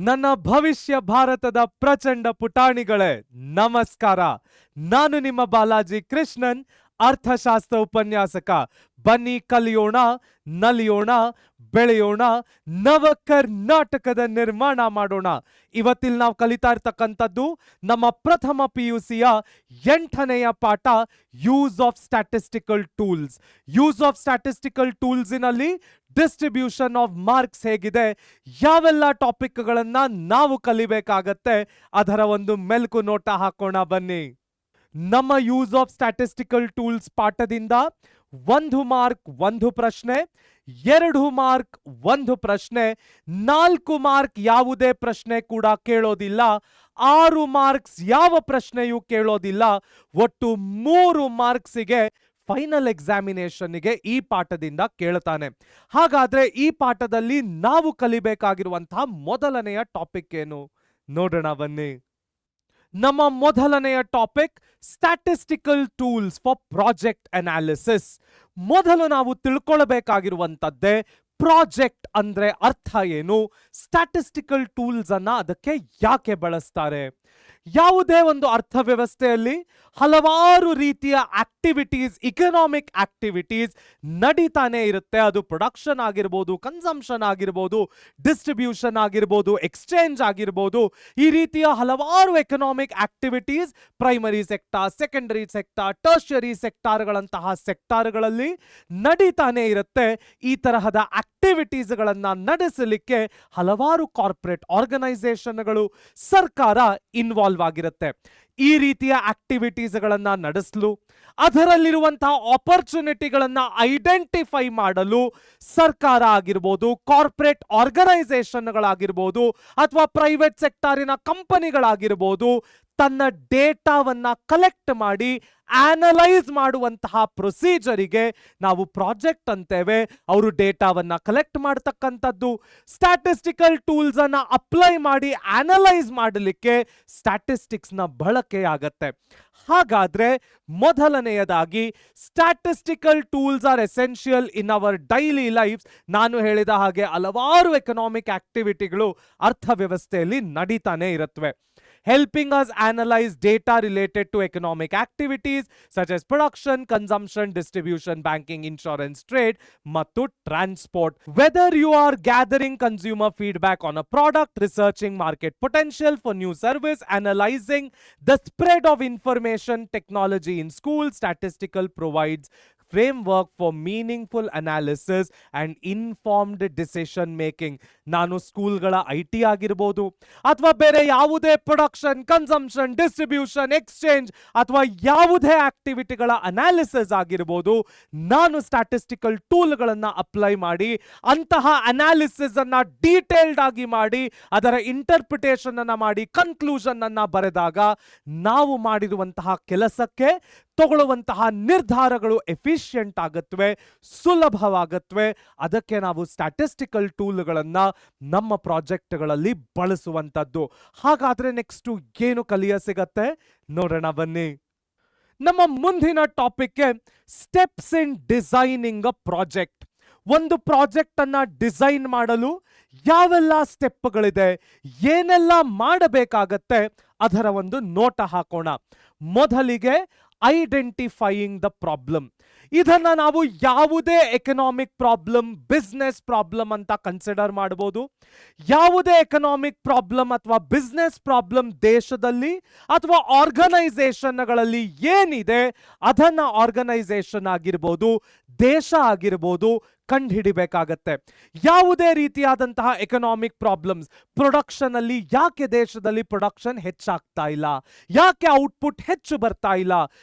ನನ್ನ ಭವಿಷ್ಯ ಭಾರತದ ಪ್ರಚಂಡ ಪುಟಾಣಿಗಳೇ ನಮಸ್ಕಾರ. ನಾನು ನಿಮ್ಮ ಬಾಲಾಜಿ ಕೃಷ್ಣನ್, ಅರ್ಥಶಾಸ್ತ್ರ ಉಪನ್ಯಾಸಕ. ಬನ್ನಿ ಕಲಿಯೋಣ, ನಲಿಯೋಣ, ಬೆಳೆಯೋಣ, ನವ ಕರ್ನಾಟಕದ ನಿರ್ಮಾಣ ಮಾಡೋಣ. ಇವತ್ತಿಲ್ ನಾವು ಕಲಿತಾ ಇರ್ತಕ್ಕಂಥದ್ದು ನಮ್ಮ ಪ್ರಥಮ PUCಯ 8ನೆಯ ಪಾಠ, use of statistical tools. Use of statistical ಟೂಲ್ಸಿನಲ್ಲಿ ಡಿಸ್ಟ್ರಿಬ್ಯೂಷನ್ ಆಫ್ ಮಾರ್ಕ್ಸ್ ಹೇಗಿದೆ, ಯಾವೆಲ್ಲ ಟಾಪಿಕ್ಗಳನ್ನ ನಾವು ಕಲಿಬೇಕಾಗತ್ತೆ, ಅದರ ಒಂದು ಮೆಲುಕು ನೋಟ ಹಾಕೋಣ ಬನ್ನಿ. ನಮ್ಮ ಯೂಸ್ ಆಫ್ ಸ್ಟ್ಯಾಟಿಸ್ಟಿಕಲ್ ಟೂಲ್ಸ್ ಪಾಠದಿಂದ 1 ಮಾರ್ಕ್ 1 ಪ್ರಶ್ನೆ, 2 ಮಾರ್ಕ್ 1 ಪ್ರಶ್ನೆ, 4 ಮಾರ್ಕ್ ಯಾವುದೇ ಪ್ರಶ್ನೆ ಕೂಡ ಕೇಳೋದಿಲ್ಲ, 6 ಮಾರ್ಕ್ಸ್ ಯಾವ ಪ್ರಶ್ನೆಯೂ ಕೇಳೋದಿಲ್ಲ. ಒಟ್ಟು 3 ಮಾರ್ಕ್ಸಿಗೆ ಫೈನಲ್ ಎಕ್ಸಾಮಿನೇಷನ್ಗೆ ಈ ಪಾಠದಿಂದ ಕೇಳ್ತಾನೆ. ಹಾಗಾದ್ರೆ ಈ ಪಾಠದಲ್ಲಿ ನಾವು ಕಲಿಬೇಕಾಗಿರುವಂತಹ ಮೊದಲನೆಯ ಟಾಪಿಕ್ ಏನು ನೋಡೋಣ ಬನ್ನಿ. ನಮ್ಮ ಮೊದಲನೆಯ topic statistical tools for project analysis. ಮೊದಲು ನಾವು ತಿಳ್ಕೊಳ್ಬೇಕಾಗಿರುವಂತದ್ದೇ ಪ್ರಾಜೆಕ್ಟ್ ಅಂದ್ರೆ ಅರ್ಥ ಏನು, ಸ್ಟ್ಯಾಟಿಸ್ಟಿಕಲ್ ಟೂಲ್ಸ್ ಅನ್ನ ಅದಕ್ಕೆ ಯಾಕೆ ಬಳಸ್ತಾರೆ. ಯಾವುದೇ ಒಂದು ಅರ್ಥವ್ಯವಸ್ಥೆಯಲ್ಲಿ ಹಲವಾರು ರೀತಿಯ ಆಕ್ಟಿವಿಟೀಸ್, ಇಕನಾಮಿಕ್ ಆಕ್ಟಿವಿಟೀಸ್ ನಡೀತಾನೆ ಇರುತ್ತೆ. ಅದು ಪ್ರೊಡಕ್ಷನ್ ಆಗಿರ್ಬೋದು, ಕನ್ಸಂಪ್ಷನ್ ಆಗಿರ್ಬೋದು, ಡಿಸ್ಟ್ರಿಬ್ಯೂಷನ್ ಆಗಿರ್ಬೋದು, ಎಕ್ಸ್ಚೇಂಜ್ ಆಗಿರ್ಬೋದು. ಈ ರೀತಿಯ ಹಲವಾರು economic activities primary sector, secondary sector, tertiary ಸೆಕ್ಟಾರ್ಗಳಂತಹ ಸೆಕ್ಟಾರ್ಗಳಲ್ಲಿ ನಡೀತಾನೆ ಇರುತ್ತೆ. ಈ ತರಹದ ಆಕ್ಟಿವಿಟೀಸ್ಗಳನ್ನ ನಡೆಸಲಿಕ್ಕೆ ಹಲವಾರು ಕಾರ್ಪೊರೇಟ್ ಆರ್ಗನೈಸೇಷನ್ಗಳು, ಸರ್ಕಾರ ಇನ್ವಾಲ್ವ್ ಆಗಿರುತ್ತೆ. ಈ ರೀತಿಯ ಆಕ್ಟಿವಿಟೀಸ್ಗಳನ್ನ ನಡೆಸಲು, ಅದರಲ್ಲಿರುವಂತಹ ಆಪರ್ಚುನಿಟಿಗಳನ್ನ ಐಡೆಂಟಿಫೈ ಮಾಡಲು ಸರ್ಕಾರ ಆಗಿರ್ಬೋದು, ಕಾರ್ಪೊರೇಟ್ ಆರ್ಗನೈಸೇಷನ್ಗಳಾಗಿರ್ಬೋದು, ಅಥವಾ ಪ್ರೈವೇಟ್ ಸೆಕ್ಟಾರಿನ ಕಂಪನಿಗಳಾಗಿರ್ಬೋದು, ತನ್ನ ಡೇಟಾವನ್ನ ಕಲೆಕ್ಟ್ ಮಾಡಿ ಆನಲೈಸ್ ಮಾಡುವಂತಹ ಪ್ರೊಸೀಜರಿಗೆ ನಾವು ಪ್ರಾಜೆಕ್ಟ್ ಅಂತೇವೆ. ಅವರು ಡೇಟಾವನ್ನ ಕಲೆಕ್ಟ್ ಮಾಡತಕ್ಕಂಥದ್ದು, ಸ್ಟ್ಯಾಟಿಸ್ಟಿಕಲ್ ಟೂಲ್ಸ್ ಅನ್ನ ಅಪ್ಲೈ ಮಾಡಿ ಆನಲೈಸ್ ಮಾಡಲಿಕ್ಕೆ ಸ್ಟ್ಯಾಟಿಸ್ಟಿಕ್ಸ್ ನ ಬಳಕೆ ಆಗತ್ತೆ. ಹಾಗಾದ್ರೆ ಮೊದಲನೆಯದಾಗಿ statistical tools R essential in our daily life. ನಾನು ಹೇಳಿದ ಹಾಗೆ ಹಲವಾರು ಎಕನಾಮಿಕ್ ಆಕ್ಟಿವಿಟಿಗಳು ಅರ್ಥವ್ಯವಸ್ಥೆಯಲ್ಲಿ ನಡೀತಾನೆ ಇರುತ್ತವೆ. Helping us analyze data related to economic activities such as production, consumption, distribution, banking, insurance, trade, ಮತ್ತು transport. Whether you are gathering consumer feedback on a product, researching market potential for new service, analyzing the spread of information technology in school, statistical provides framework for meaningful analysis and informed decision making. ನಾನು ಸ್ಕೂಲ್ಗಳ IT ಆಗಿರ್ಬೋದು, ಅಥವಾ ಬೇರೆ ಯಾವುದೇ production, consumption, distribution, exchange ಅಥವಾ ಯಾವುದೇ ಆಕ್ಟಿವಿಟಿಗಳ analysis ಆಗಿರ್ಬೋದು, ನಾನು statistical ಟೂಲ್ಗಳನ್ನ apply ಮಾಡಿ ಅಂತಹ ಅನಾಲಿಸಿಸ್ ಅನ್ನ ಡೀಟೇಲ್ಡ್ ಆಗಿ ಮಾಡಿ ಅದರ ಇಂಟರ್ಪ್ರಿಟೇಷನ್ ಅನ್ನ ಮಾಡಿ ಕನ್ಕ್ಲೂಷನ್ ಅನ್ನ ಬರೆದಾಗ ನಾವು ಮಾಡಿರುವಂತಹ ಕೆಲಸಕ್ಕೆ ತಗೊಳ್ಳುವಂತಹ ನಿರ್ಧಾರಗಳು ಎಫಿಷಿಯಂಟ್ ಆಗುತ್ತವೆ, ಸುಲಭವಾಗುತ್ತವೆ. ಅದಕ್ಕೆ ನಾವು ಸ್ಟ್ಯಾಟಿಸ್ಟಿಕಲ್ ಟೂಲ್ಗಳನ್ನ ನಮ್ಮ ಪ್ರಾಜೆಕ್ಟ್ಗಳಲ್ಲಿ ಬಳಸುವಂತದ್ದು. ಹಾಗಾದ್ರೆ ನೆಕ್ಸ್ಟ್ ಏನು ಕಲಿಯ ಸಿಗತ್ತೆ ನೋಡೋಣ ಬನ್ನಿ. ನಮ್ಮ ಮುಂದಿನ topic steps in designing a project. ಒಂದು ಪ್ರಾಜೆಕ್ಟ್ ಅನ್ನ ಡಿಸೈನ್ ಮಾಡಲು ಯಾವೆಲ್ಲ ಸ್ಟೆಪ್ಗಳಿದೆ, ಏನೆಲ್ಲ ಮಾಡಬೇಕಾಗತ್ತೆ, ಅದರ ಒಂದು ನೋಟ ಹಾಕೋಣ. ಮೊದಲಿಗೆ ಐಡೆಂಟಿಫೈಯಿಂಗ್ ದ ಪ್ರಾಬ್ಲಮ್. ಇದನ್ನ ನಾವು ಯಾವುದೇ ಎಕನಾಮಿಕ್ ಪ್ರಾಬ್ಲಮ್, ಬಿಸ್ನೆಸ್ ಪ್ರಾಬ್ಲಮ್ ಅಂತ ಕನ್ಸಿಡರ್ ಮಾಡಬಹುದು. ಯಾವುದೇ ಎಕನಾಮಿಕ್ ಪ್ರಾಬ್ಲಮ್ ಅಥವಾ ಬಿಸ್ನೆಸ್ ಪ್ರಾಬ್ಲಮ್ ದೇಶದಲ್ಲಿ ಅಥವಾ ಆರ್ಗನೈಸೇಷನ್ಗಳಲ್ಲಿ ಏನಿದೆ ಅದನ್ನ ಆರ್ಗನೈಸೇಷನ್ ಆಗಿರ್ಬೋದು, ದೇಶ ಆಗಿರ್ಬೋದು ಕಂಡುಹಿಡಿಬೇಕಾಗತ್ತೆ. ಯಾವುದೇ ರೀತಿಯಾದಂತಹ ಎಕನಾಮಿಕ್ ಪ್ರಾಬ್ಲಮ್ಸ್, ಪ್ರೊಡಕ್ಷನ್ ಅಲ್ಲಿ ಯಾಕೆ ದೇಶದಲ್ಲಿ ಪ್ರೊಡಕ್ಷನ್ ಹೆಚ್ಚಾಗ್ತಾ ಇಲ್ಲ, ಯಾಕೆ ಔಟ್ಪುಟ್ ಹೆಚ್ಚು ಬರ್ತಾ ಇಲ್ಲ,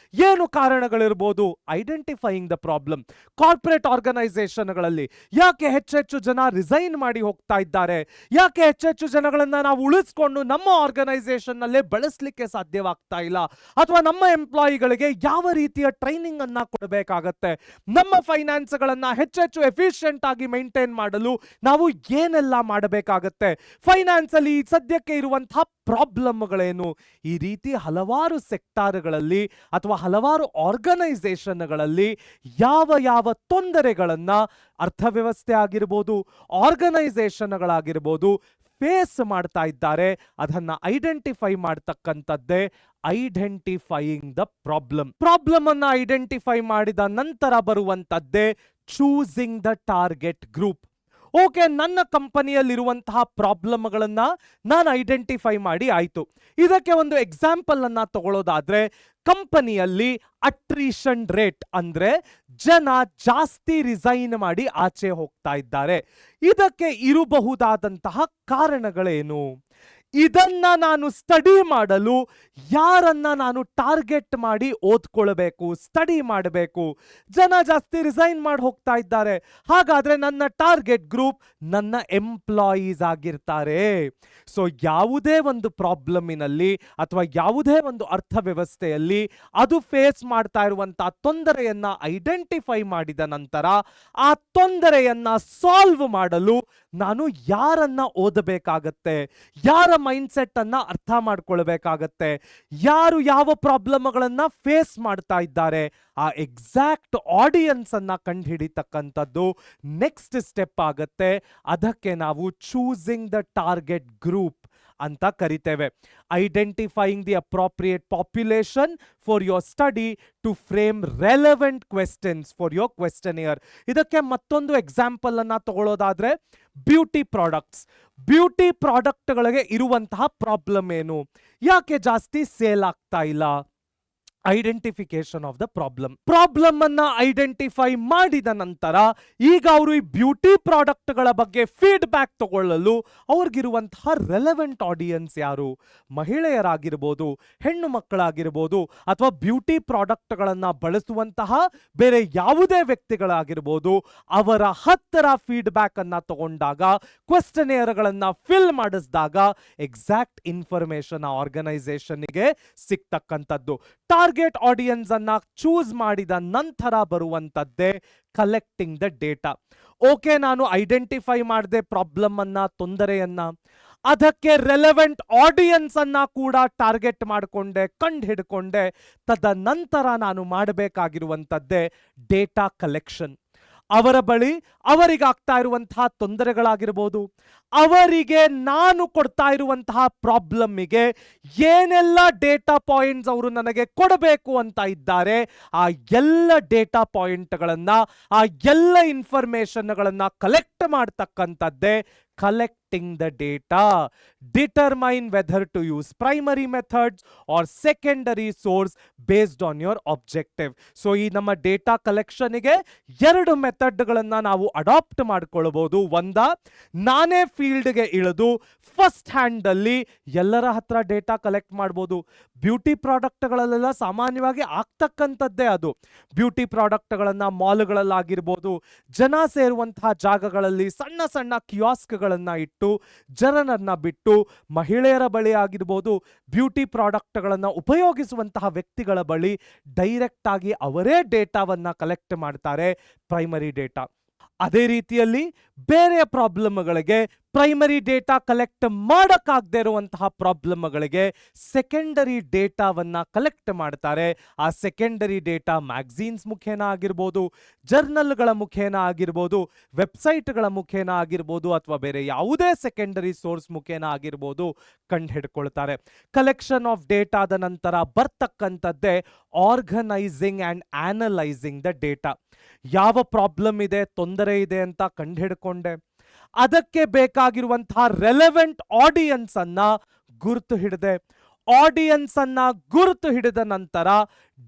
ಏನು ಕಾರಣಗಳಿರ್ಬೋದು, ಐಡೆಂಟಿಫೈಯಿಂಗ್ ದ ಪ್ರಾಬ್ಲಮ್. ಕಾರ್ಪೊರೇಟ್ ಆರ್ಗನೈಸೇಷನ್ಗಳಲ್ಲಿ ಯಾಕೆ ಹೆಚ್ಚೆಚ್ಚು ಜನ ರಿಸೈನ್ ಮಾಡಿ ಹೋಗ್ತಾ ಇದ್ದಾರೆ, ಯಾಕೆ ಹೆಚ್ಚೆಚ್ಚು ಜನಗಳನ್ನ ನಾವು ಉಳಿಸ್ಕೊಂಡು ನಮ್ಮ ಆರ್ಗನೈಸೇಷನ್ ನಲ್ಲೇ ಬಳಸಲಿಕ್ಕೆ ಸಾಧ್ಯವಾಗ್ತಾ ಇಲ್ಲ, ಅಥವಾ ನಮ್ಮ ಎಂಪ್ಲಾಯಿಗಳಿಗೆ ಯಾವ ರೀತಿಯ ಟ್ರೈನಿಂಗ್ ಅನ್ನ ಕೊಡಬೇಕಾಗತ್ತೆ, ನಮ್ಮ ಫೈನಾನ್ಸ್ ಗಳನ್ನ ಹೆಚ್ಚೆಚ್ಚು ಎಫಿಷಿಯಂಟ್ ಆಗಿ ಮೇಂಟೈನ್ ಮಾಡಲು ನಾವು ಏನೆಲ್ಲ ಮಾಡಬೇಕಾಗತ್ತೆ, ಫೈನಾನ್ಸ್ ಅಲ್ಲಿ ಸದ್ಯಕ್ಕೆ ಇರುವಂತಹ ಪ್ರಾಬ್ಲಮ್ಗಳೇನು. ಈ ರೀತಿ ಹಲವಾರು ಸೆಕ್ಟಾರ್ಗಳಲ್ಲಿ ಅಥವಾ ಹಲವಾರು ಆರ್ಗನೈಸೇಷನ್ಗಳಲ್ಲಿ ಯಾವ ಯಾವ ತೊಂದರೆಗಳನ್ನ ಅರ್ಥವ್ಯವಸ್ಥೆ ಆಗಿರ್ಬೋದು, ಆರ್ಗನೈಸೇಷನ್ಗಳಾಗಿರ್ಬೋದು ಫೇಸ್ ಮಾಡ್ತಾ ಇದ್ದಾರೆ, ಅದನ್ನ ಐಡೆಂಟಿಫೈ ಮಾಡ್ತಕ್ಕಂಥದ್ದೇ ಐಡೆಂಟಿಫೈಯಿಂಗ್ ದ ಪ್ರಾಬ್ಲಮ್ ಅನ್ನ ಐಡೆಂಟಿಫೈ ಮಾಡಿದ ನಂತರ ಬರುವಂತದ್ದೇ choosing the target group. Okay, ನನ್ನ ಕಂಪನಿಯಲ್ಲಿರುವಂತಹ ಪ್ರಾಬ್ಲಮ್ಗಳನ್ನ ನಾನು ಐಡೆಂಟಿಫೈ ಮಾಡಿ ಆಯ್ತು. ಇದಕ್ಕೆ ಒಂದು ಎಕ್ಸಾಂಪಲ್ ಅನ್ನ ತಗೊಳ್ಳೋದಾದ್ರೆ, ಕಂಪನಿಯಲ್ಲಿ ಅಟ್ರಿಷನ್ ರೇಟ್ ಅಂದ್ರೆ ಜನ ಜಾಸ್ತಿ ರಿಸೈನ್ ಮಾಡಿ ಆಚೆ ಹೋಗ್ತಾ ಇದ್ದಾರೆ. ಇದಕ್ಕೆ ಇರಬಹುದಾದಂತಹ ಕಾರಣಗಳೇನು? ಇದನ್ನ ನಾನು ಸ್ಟಡಿ ಮಾಡಲು ಯಾರನ್ನ ನಾನು ಟಾರ್ಗೆಟ್ ಮಾಡಿ ಓದ್ಕೊಳ್ಬೇಕು, ಸ್ಟಡಿ ಮಾಡಬೇಕು? ಜನ ಜಾಸ್ತಿ ರಿಸೈನ್ ಮಾಡಿ ಹೋಗ್ತಾ ಇದ್ದಾರೆ, ಹಾಗಾದ್ರೆ ನನ್ನ ಟಾರ್ಗೆಟ್ ಗ್ರೂಪ್ ನನ್ನ ಎಂಪ್ಲಾಯೀಸ್ ಆಗಿರ್ತಾರೆ. ಸೊ ಯಾವುದೇ ಒಂದು ಪ್ರಾಬ್ಲಮಿನಲ್ಲಿ ಅಥವಾ ಯಾವುದೇ ಒಂದು ಅರ್ಥವ್ಯವಸ್ಥೆಯಲ್ಲಿ ಅದು ಫೇಸ್ ಮಾಡ್ತಾ ಇರುವಂತಹ ತೊಂದರೆಯನ್ನ ಐಡೆಂಟಿಫೈ ಮಾಡಿದ ನಂತರ ಆ ತೊಂದರೆಯನ್ನ ಸಾಲ್ವ್ ಮಾಡಲು ನಾನು ಯಾರನ್ನ ಓದಬೇಕಾಗತ್ತೆ, ಯಾರ ಮೈಂಡ್ಸೆಟ್ ಅನ್ನ ಅರ್ಥ ಮಾಡ್ಕೊಳ್ಬೇಕಾಗತ್ತೆ, ಯಾರು ಯಾವ ಪ್ರಾಬ್ಲಮ್ಗಳನ್ನ ಫೇಸ್ ಮಾಡ್ತಾ ಇದ್ದಾರೆ, ಆ ಎಕ್ಸಾಕ್ಟ್ ಆಡಿಯನ್ಸ್ ಅನ್ನ ಕಂಡುಹಿಡಿತಕ್ಕಂಥದ್ದು ನೆಕ್ಸ್ಟ್ ಸ್ಟೆಪ್ ಆಗತ್ತೆ. ಅದಕ್ಕೆ ನಾವು ಚೂಸಿಂಗ್ ದ ಟಾರ್ಗೆಟ್ ಗ್ರೂಪ್ ಅಂತ ಕರಿತೇವೆ. Identifying the appropriate population for your study to frame relevant questions for your questionnaire. ಇದಕ್ಕೆ ಮತ್ತೊಂದು ಎಕ್ಸಾಂಪಲ್ ಅನ್ನ ತಗೊಳ್ಳೋದಾದ್ರೆ, ಬ್ಯೂಟಿ ಪ್ರಾಡಕ್ಟ್ಗಳಿಗೆ ಇರುವಂತಹ ಪ್ರಾಬ್ಲಮ್ ಏನು? ಯಾಕೆ ಜಾಸ್ತಿ ಸೇಲ್ ಆಗ್ತಾ ಇಲ್ಲ? ಐಡೆಂಟಿಫಿಕೇಶನ್ ಆಫ್ ದ ಪ್ರಾಬ್ಲಮ್ ಅನ್ನ ಐಡೆಂಟಿಫೈ ಮಾಡಿದ ನಂತರ ಈಗ ಅವರು ಈ ಬ್ಯೂಟಿ ಪ್ರಾಡಕ್ಟ್ಗಳ ಬಗ್ಗೆ ಫೀಡ್ಬ್ಯಾಕ್ ತಗೊಳ್ಳಲು ಅವ್ರಿಗಿರುವಂತಹ ರೆಲೆವೆಂಟ್ ಆಡಿಯನ್ಸ್ ಯಾರು? ಮಹಿಳೆಯರಾಗಿರ್ಬೋದು, ಹೆಣ್ಣು ಮಕ್ಕಳಾಗಿರ್ಬೋದು, ಅಥವಾ ಬ್ಯೂಟಿ ಪ್ರಾಡಕ್ಟ್ಗಳನ್ನ ಬಳಸುವಂತಹ ಬೇರೆ ಯಾವುದೇ ವ್ಯಕ್ತಿಗಳಾಗಿರ್ಬೋದು. ಅವರ ಹತ್ತಿರ ಫೀಡ್ಬ್ಯಾಕ್ ಅನ್ನ ತಗೊಂಡಾಗ, ಕ್ವೆಶ್ಚನಿಯರ್ಗಳನ್ನ ಫಿಲ್ ಮಾಡಿಸಿದಾಗ ಎಕ್ಸಾಕ್ಟ್ ಇನ್ಫಾರ್ಮೇಶನ್ ಆರ್ಗನೈಸೇಷನ್ಗೆ ಸಿಗ್ತಕ್ಕಂಥದ್ದು. ಟಾರ್ಗೆಟ್ ಆಡಿಯನ್ಸ್ ಅನ್ನ ಚೂಸ್ ಮಾಡಿದ ನಂತರ ಬರುವಂತದ್ದೇ ಕಲೆಕ್ಟಿಂಗ್ ದ ಡೇಟಾ. ಓಕೆ, ನಾನು ಐಡೆಂಟಿಫೈ ಮಾಡಿದೆ ಪ್ರಾಬ್ಲಮ್ ಅನ್ನ, ತೊಂದರೆಯನ್ನ, ಅದಕ್ಕೆ ರೆಲೆವೆಂಟ್ ಆಡಿಯನ್ಸ್ ಅನ್ನ ಕೂಡ ಟಾರ್ಗೆಟ್ ಮಾಡಿಕೊಂಡೆ, ಕಂಡು ಹಿಡ್ಕೊಂಡೆ. ತದನಂತರ ನಾನು ಮಾಡಬೇಕಾಗಿರುವಂತದ್ದೇ ಡೇಟಾ ಕಲೆಕ್ಷನ್. ಅವರ ಬಳಿ ಅವರಿಗಾಗ್ತಾ ಇರುವಂತಹ ತೊಂದರೆಗಳಾಗಿರ್ಬೋದು, ಅವರಿಗೆ ನಾನು ಕೊಡ್ತಾ ಇರುವಂತಹ ಪ್ರಾಬ್ಲಮ್ಮಿಗೆ ಏನೆಲ್ಲ ಡೇಟಾ ಪಾಯಿಂಟ್ಸ್ ಅವರು ನನಗೆ ಕೊಡಬೇಕು ಅಂತ ಇದ್ದಾರೆ, ಆ ಎಲ್ಲ ಡೇಟಾ ಪಾಯಿಂಟ್ಗಳನ್ನ, ಆ ಎಲ್ಲ ಇನ್ಫಾರ್ಮೇಶನ್ಗಳನ್ನ collect ಮಾಡ್ತಕ್ಕಂಥದ್ದೇ collecting the data. Determine whether to use primary methods or secondary source based on your objective. So ಈ ನಮ್ಮ ಡೇಟಾ ಕಲೆಕ್ಷನ್ಗೆ ಎರಡು ಮೆಥಡ್ಗಳನ್ನ ನಾವು ಅಡಾಪ್ಟ್ ಮಾಡ್ಕೊಳ್ಬಹುದು. ಒಂದ, ನಾನೇ ಫೀಲ್ಡ್ಗೆ ಇಳಿದು ಫಸ್ಟ್ ಹ್ಯಾಂಡ್ ಅಲ್ಲಿ ಎಲ್ಲರ ಹತ್ರ ಡೇಟಾ ಕಲೆಕ್ಟ್ ಮಾಡ್ಬೋದು. ಬ್ಯೂಟಿ ಪ್ರಾಡಕ್ಟ್ಗಳಲ್ಲೆಲ್ಲ ಸಾಮಾನ್ಯವಾಗಿ ಆಗ್ತಕ್ಕಂಥದ್ದೇ ಅದು. ಬ್ಯೂಟಿ ಪ್ರಾಡಕ್ಟ್ಗಳನ್ನ ಮಾಲ್ಗಳಲ್ಲಾಗಿರ್ಬೋದು, ಜನ ಸೇರುವಂತಹ ಜಾಗಗಳಲ್ಲಿ ಸಣ್ಣ ಸಣ್ಣ ಕಿಯಾಸ್ಕ್ಗಳನ್ನ ಇಟ್ಟು ಜನರನ್ನ ಬಿಟ್ಟು ಮಹಿಳೆಯರ ಬಳಿ ಆಗಿರ್ಬೋದು, ಬ್ಯೂಟಿ ಪ್ರಾಡಕ್ಟ್ಗಳನ್ನ ಉಪಯೋಗಿಸುವಂತಹ ವ್ಯಕ್ತಿಗಳ ಬಳಿ ಡೈರೆಕ್ಟ್ ಆಗಿ ಅವರೇ ಡೇಟಾವನ್ನ ಕಲೆಕ್ಟ್ ಮಾಡ್ತಾರೆ, ಪ್ರೈಮರಿ ಡೇಟಾ. ಅದೇ ರೀತಿಯಲ್ಲಿ ಬೇರೆ ಪ್ರಾಬ್ಲಮ್ಗಳಿಗೆ ಪ್ರೈಮರಿ ಡೇಟಾ ಕಲೆಕ್ಟ್ ಮಾಡಕ್ಕಾಗದೇ ಇರುವಂತಹ ಪ್ರಾಬ್ಲಮ್ಗಳಿಗೆ ಸೆಕೆಂಡರಿ ಡೇಟಾವನ್ನ ಕಲೆಕ್ಟ್ ಮಾಡ್ತಾರೆ. ಆ ಸೆಕೆಂಡರಿ ಡೇಟಾ ಮ್ಯಾಗಝೀನ್ಸ್ ಮುಖೇನ ಆಗಿರ್ಬೋದು, ಜರ್ನಲ್ಗಳ ಮುಖೇನ ಆಗಿರ್ಬೋದು, ವೆಬ್ಸೈಟ್ಗಳ ಮುಖೇನ ಆಗಿರ್ಬೋದು, ಅಥವಾ ಬೇರೆ ಯಾವುದೇ ಸೆಕೆಂಡರಿ ಸೋರ್ಸ್ ಮುಖೇನ ಆಗಿರ್ಬೋದು ಕಂಡು ಹಿಡ್ಕೊಳ್ತಾರೆ. ಕಲೆಕ್ಷನ್ ಆಫ್ ಡೇಟಾದ ನಂತರ ಬರ್ತಕ್ಕಂಥದ್ದೇ organising and analysing the data. ಯಾವ ಪ್ರಾಬ್ಲಮ್ ಇದೆ, ತೊಂದರೆ ಇದೆ ಅಂತ ಕಂಡು ಹಿಡ್ಕೊಂಡೆ, ಅದಕ್ಕೆ ಬೇಕಾಗಿರುವಂತಹ ರೆಲೆವೆಂಟ್ ಆಡಿಯನ್ಸ್ ಅನ್ನ ಗುರುತು ಹಿಡಿದೆ, ಆಡಿಯನ್ಸ್ ಅನ್ನ ಗುರುತು ಹಿಡಿದ ನಂತರ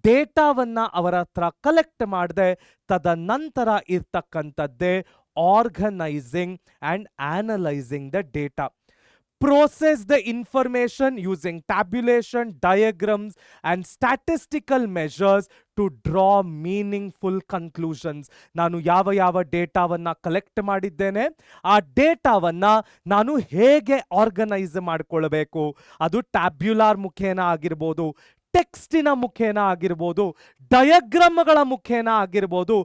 ಡೇಟಾವನ್ನ ಅವರ ಹತ್ರ ಕಲೆಕ್ಟ್ ಮಾಡಿದೆ. ತದನಂತರ ಇರ್ತಕ್ಕಂಥದ್ದೇ organising and analysing the data. Process the information using tabulation, diagrams and statistical measures to draw meaningful conclusions. ನಾನು ಯಾವ ಯಾವ ಡೇಟಾವನ್ನ ಕಲೆಕ್ಟ್ ಮಾಡಿದ್ದೇನೆ, ಆ ಡೇಟಾವನ್ನ ನಾನು ಹೇಗೆ ಆರ್ಗನೈಸ್ ಮಾಡ್ಕೊಳ್ಬೇಕು, ಅದು ಟ್ಯಾಬ್ಯುಲಾರ್ ಮುಖೇನ ಆಗಿರ್ಬೋದು, ಟೆಕ್ಸ್ಟಿನ ಮುಖೇನ ಆಗಿರ್ಬೋದು, ಡಯಾಗ್ರಾಮ್ಗಳ ಮುಖೇನ ಆಗಿರ್ಬೋದು,